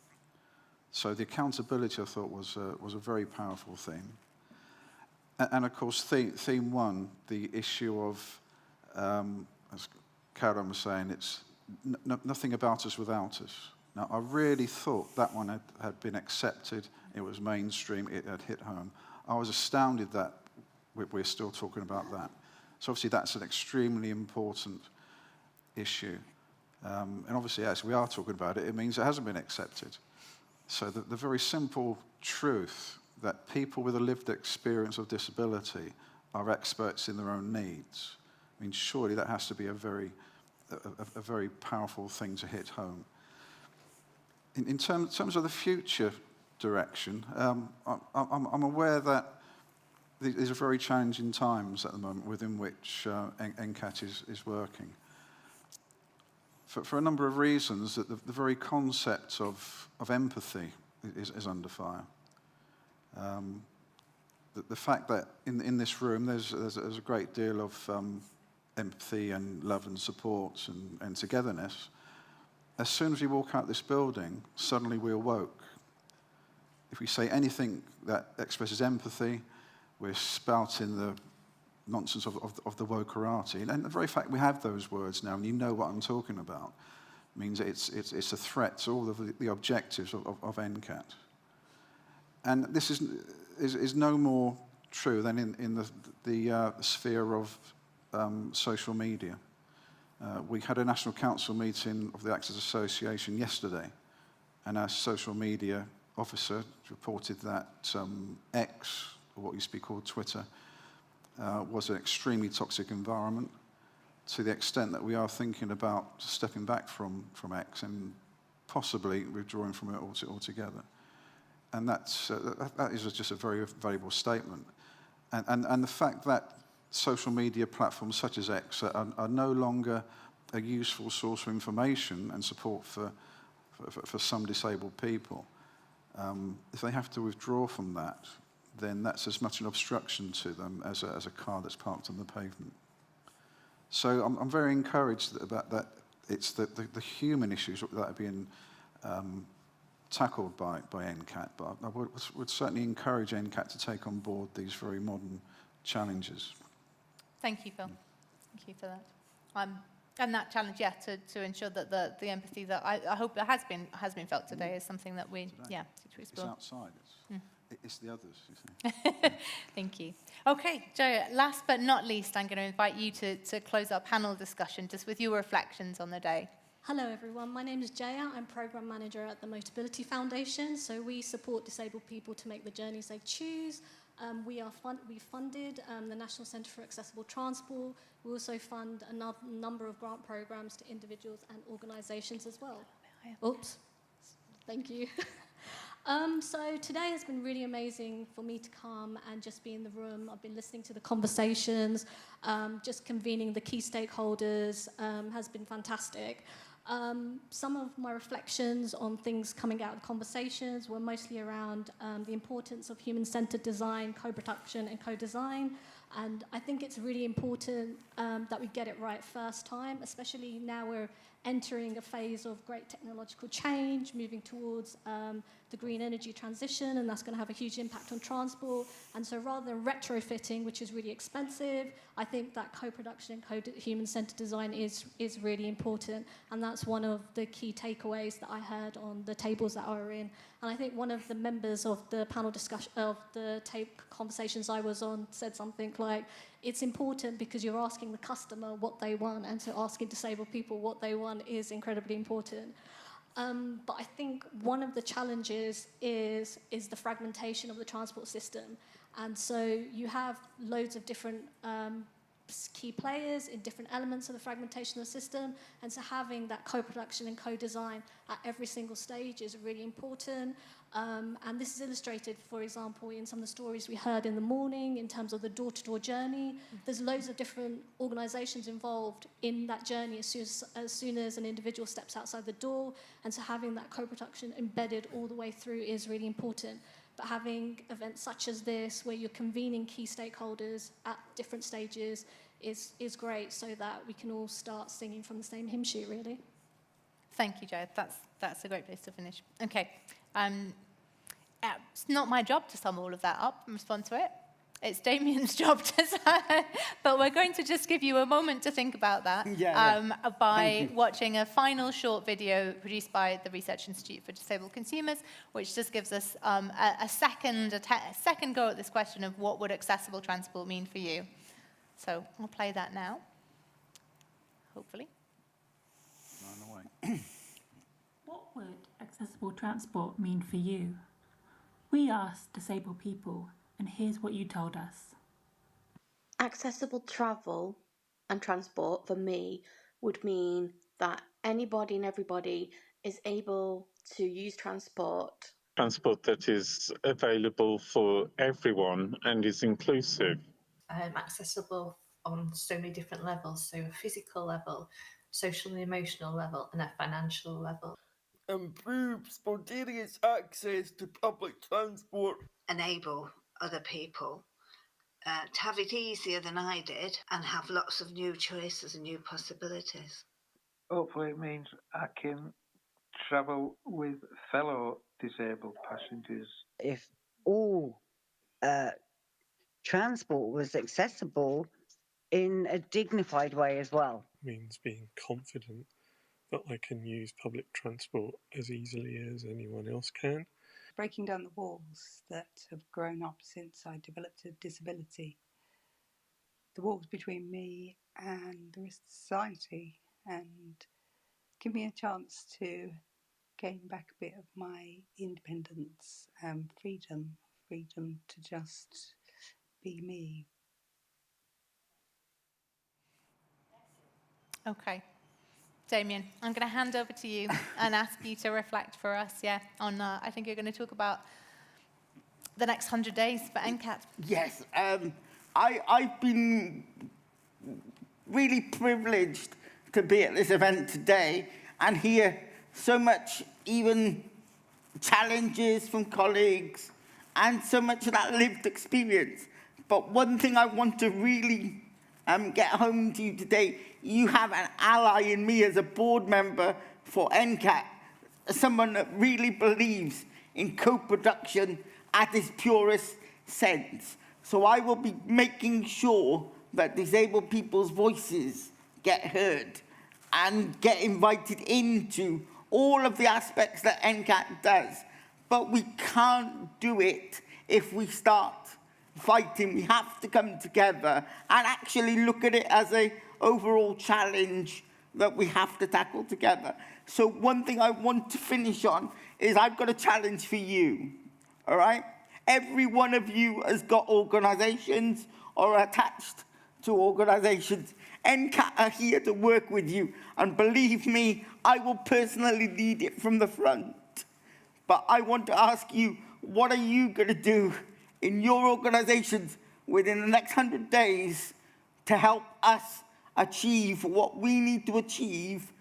So the accountability, I thought, was a very powerful theme. And of course, theme 1, the issue of, as Caroline was saying, it's nothing about us without us. Now, I really thought that one had been accepted. It was mainstream. It had hit home. I was astounded that we're still talking about that. So obviously, that's an extremely important issue. And obviously, as we are talking about it, it means it hasn't been accepted. So the very simple truth that people with a lived experience of disability are experts in their own needs, I mean, surely that has to be a very powerful thing to hit home. In terms of the future direction, I'm aware that these are very challenging times at the moment within which NCAT is working. For a number of reasons, that the very concept of empathy is under fire. The fact that in this room there's a great deal of empathy and love and support and togetherness. As soon as we walk out this building, suddenly we're woke. If we say anything that expresses empathy, we're spouting the nonsense of the wokerati. And the very fact we have those words now, and you know what I'm talking about, means it's a threat to all of the objectives of NCAT. And this is no more true than in the sphere of social media. We had a National Council meeting of the Access Association yesterday, and our social media officer reported that X, or what used to be called Twitter, was an extremely toxic environment, to the extent that we are thinking about stepping back from X and possibly withdrawing from it altogether. And that is just a very valuable statement. And the fact that social media platforms such as X are no longer a useful source of information and support for some disabled people, if they have to withdraw from that, then that's as much an obstruction to them as a car that's parked on the pavement. So I'm very encouraged about that. It's the human issues that are being tackled by NCAT, but I would certainly encourage NCAT to take on board these very modern challenges. Thank you, Phil. Thank you for that. And that challenge, to ensure that the empathy that I hope has been felt today is something that we, to explore. It's outside. It's the others, you see. Thank you. Okay, Joe, last but not least, I'm going to invite you to close our panel discussion just with your reflections on the day. Hello everyone, my name is Jaya. I'm Programme Manager at the Motability Foundation. So we support disabled people to make the journeys they choose. We funded the National Centre for Accessible Transport. We also fund a number of grant programmes to individuals and organisations as well. Oops, thank you. So today has been really amazing for me to come and just be in the room. I've been listening to the conversations, just convening the key stakeholders has been fantastic. Some of my reflections on things coming out of the conversations were mostly around the importance of human-centered design, co-production and co-design. And I think it's really important that we get it right first time, especially now we're entering a phase of great technological change, moving towards the green energy transition, and that's going to have a huge impact on transport. And so rather than retrofitting, which is really expensive, I think that co-production and human-centered design is really important. And that's one of the key takeaways that I heard on the tables that I were in. And I think one of the members of the panel discussion, of the conversations I was on, said something like, it's important because you're asking the customer what they want, and so asking disabled people what they want is incredibly important. But I think one of the challenges is the fragmentation of the transport system. And so you have loads of different key players in different elements of the fragmentation of the system, and so having that co-production and co-design at every single stage is really important. And this is illustrated, for example, in some of the stories we heard in the morning in terms of the door-to-door journey. There's loads of different organisations involved in that journey as soon as an individual steps outside the door, and so having that co-production embedded all the way through is really important. But having events such as this, where you're convening key stakeholders at different stages, is great, so that we can all start singing from the same hymn sheet, really. Thank you, Jo. That's a great place to finish. Okay. It's not my job to sum all of that up and respond to it. It's Damien's job to but we're going to just give you a moment to think about that by watching a final short video produced by the Research Institute for Disabled Consumers, which just gives us a second go at this question of what would accessible transport mean for you. So I'll play that now, hopefully. What would accessible transport mean for you? We asked disabled people, and here's what you told us. Accessible travel and transport for me would mean that anybody and everybody is able to use transport. Transport that is available for everyone and is inclusive. Accessible on so many different levels, so a physical level, social and emotional level, and a financial level. Improve spontaneous access to public transport. Enable other people to have it easier than I did and have lots of new choices and new possibilities. Hopefully it means I can travel with fellow disabled passengers. If all transport was accessible, in a dignified way as well. Means being confident that I can use public transport as easily as anyone else can. Breaking down the walls that have grown up since I developed a disability. The walls between me and the rest of society, and give me a chance to gain back a bit of my independence and freedom to just be me. Okay. Damien, I'm going to hand over to you and ask you to reflect for us, on, I think you're going to talk about the next 100 days for NCAT. Yes, I've been really privileged to be at this event today and hear so much, even challenges from colleagues and so much of that lived experience. But one thing I want to really get home to you today, you have an ally in me as a board member for NCAT, someone that really believes in co-production at its purest sense. So I will be making sure that disabled people's voices get heard and get invited into all of the aspects that NCAT does. But we can't do it if we start fighting. We have to come together and actually look at it as an overall challenge that we have to tackle together. So one thing I want to finish on is I've got a challenge for you, all right? Every one of you has got organizations or attached to organizations. NCAT are here to work with you, and believe me, I will personally lead it from the front. But I want to ask you, what are you going to do in your organizations within the next 100 days to help us achieve what we need to achieve,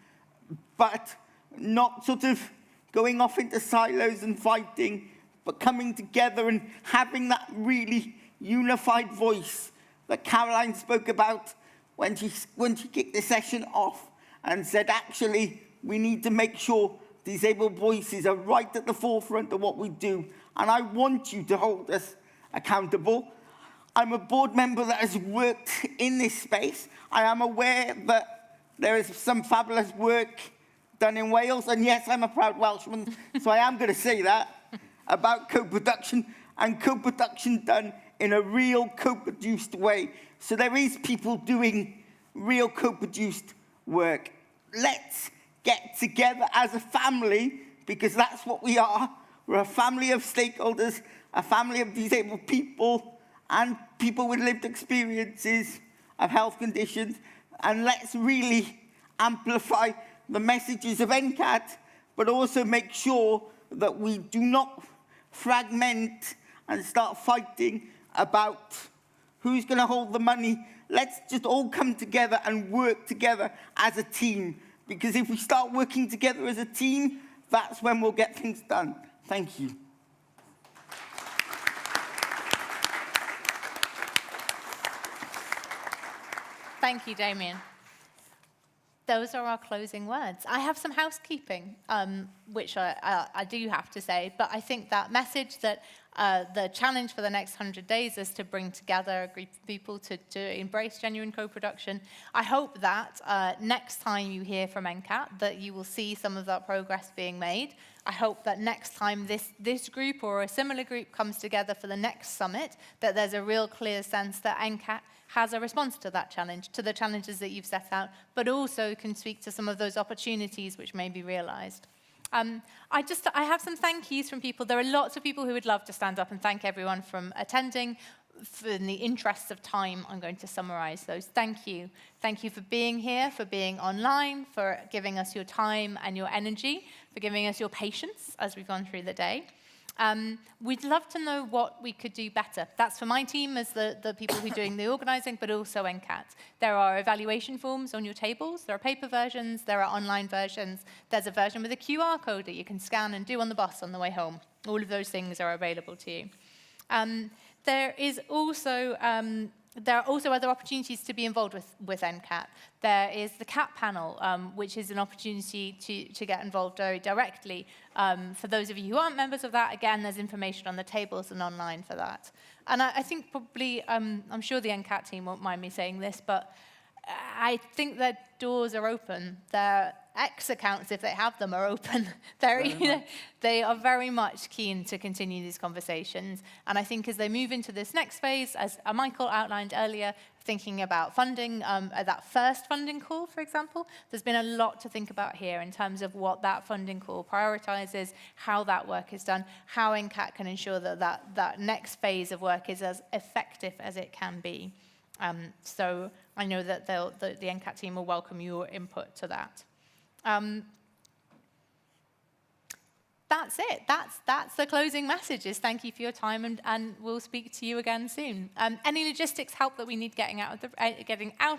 but not sort of going off into silos and fighting, but coming together and having that really unified voice that Caroline spoke about when she kicked the session off and said, actually, we need to make sure disabled voices are right at the forefront of what we do. And I want you to hold us accountable. I'm a board member that has worked in this space. I am aware that there is some fabulous work done in Wales. And yes, I'm a proud Welshman, so I am going to say that about co-production, and co-production done in a real co-produced way. So there is people doing real co-produced work. Let's get together as a family, because that's what we are. We're a family of stakeholders, a family of disabled people and people with lived experiences of health conditions. And let's really amplify the messages of NCAT, but also make sure that we do not fragment and start fighting about who's going to hold the money. Let's just all come together and work together as a team. Because if we start working together as a team, that's when we'll get things done. Thank you. Thank you, Damien. Those are our closing words. I have some housekeeping, which I do have to say, but I think that message that the challenge for the next 100 days is to bring together a group of people to embrace genuine co-production. I hope that next time you hear from NCAT, that you will see some of that progress being made. I hope that next time this group or a similar group comes together for the next summit, that there's a real clear sense that NCAT has a response to that challenge, to the challenges that you've set out, but also can speak to some of those opportunities which may be realized. I have some thank yous from people. There are lots of people who would love to stand up and thank everyone from attending. In the interests of time, I'm going to summarize those. Thank you. Thank you for being here, for being online, for giving us your time and your energy, for giving us your patience as we've gone through the day. We'd love to know what we could do better. That's for my team as the people who are doing the organising, but also NCAT. There are evaluation forms on your tables. There are paper versions. There are online versions. There's a version with a QR code that you can scan and do on the bus on the way home. All of those things are available to you. There is also there are also other opportunities to be involved with NCAT. There is the CAT panel, which is an opportunity to get involved very directly. For those of you who aren't members of that, again, there's information on the tables and online for that. And I think probably, I'm sure the NCAT team won't mind me saying this, but I think their doors are open. Their X accounts, if they have them, are open. They are very much keen to continue these conversations. And I think as they move into this next phase, as Michael outlined earlier, thinking about funding, that first funding call, for example, there's been a lot to think about here in terms of what that funding call prioritizes, how that work is done, how NCAT can ensure that next phase of work is as effective as it can be. So I know that the NCAT team will welcome your input to that. That's it. That's the closing messages. Thank you for your time, and we'll speak to you again soon. Any logistics help that we need getting out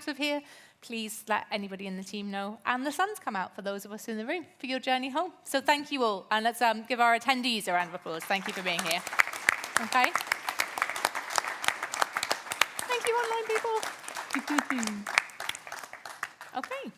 of here, please let anybody in the team know. And the sun's come out for those of us in the room for your journey home. So thank you all, and let's give our attendees a round of applause. Thank you for being here. Okay. Thank you, online people. Okay.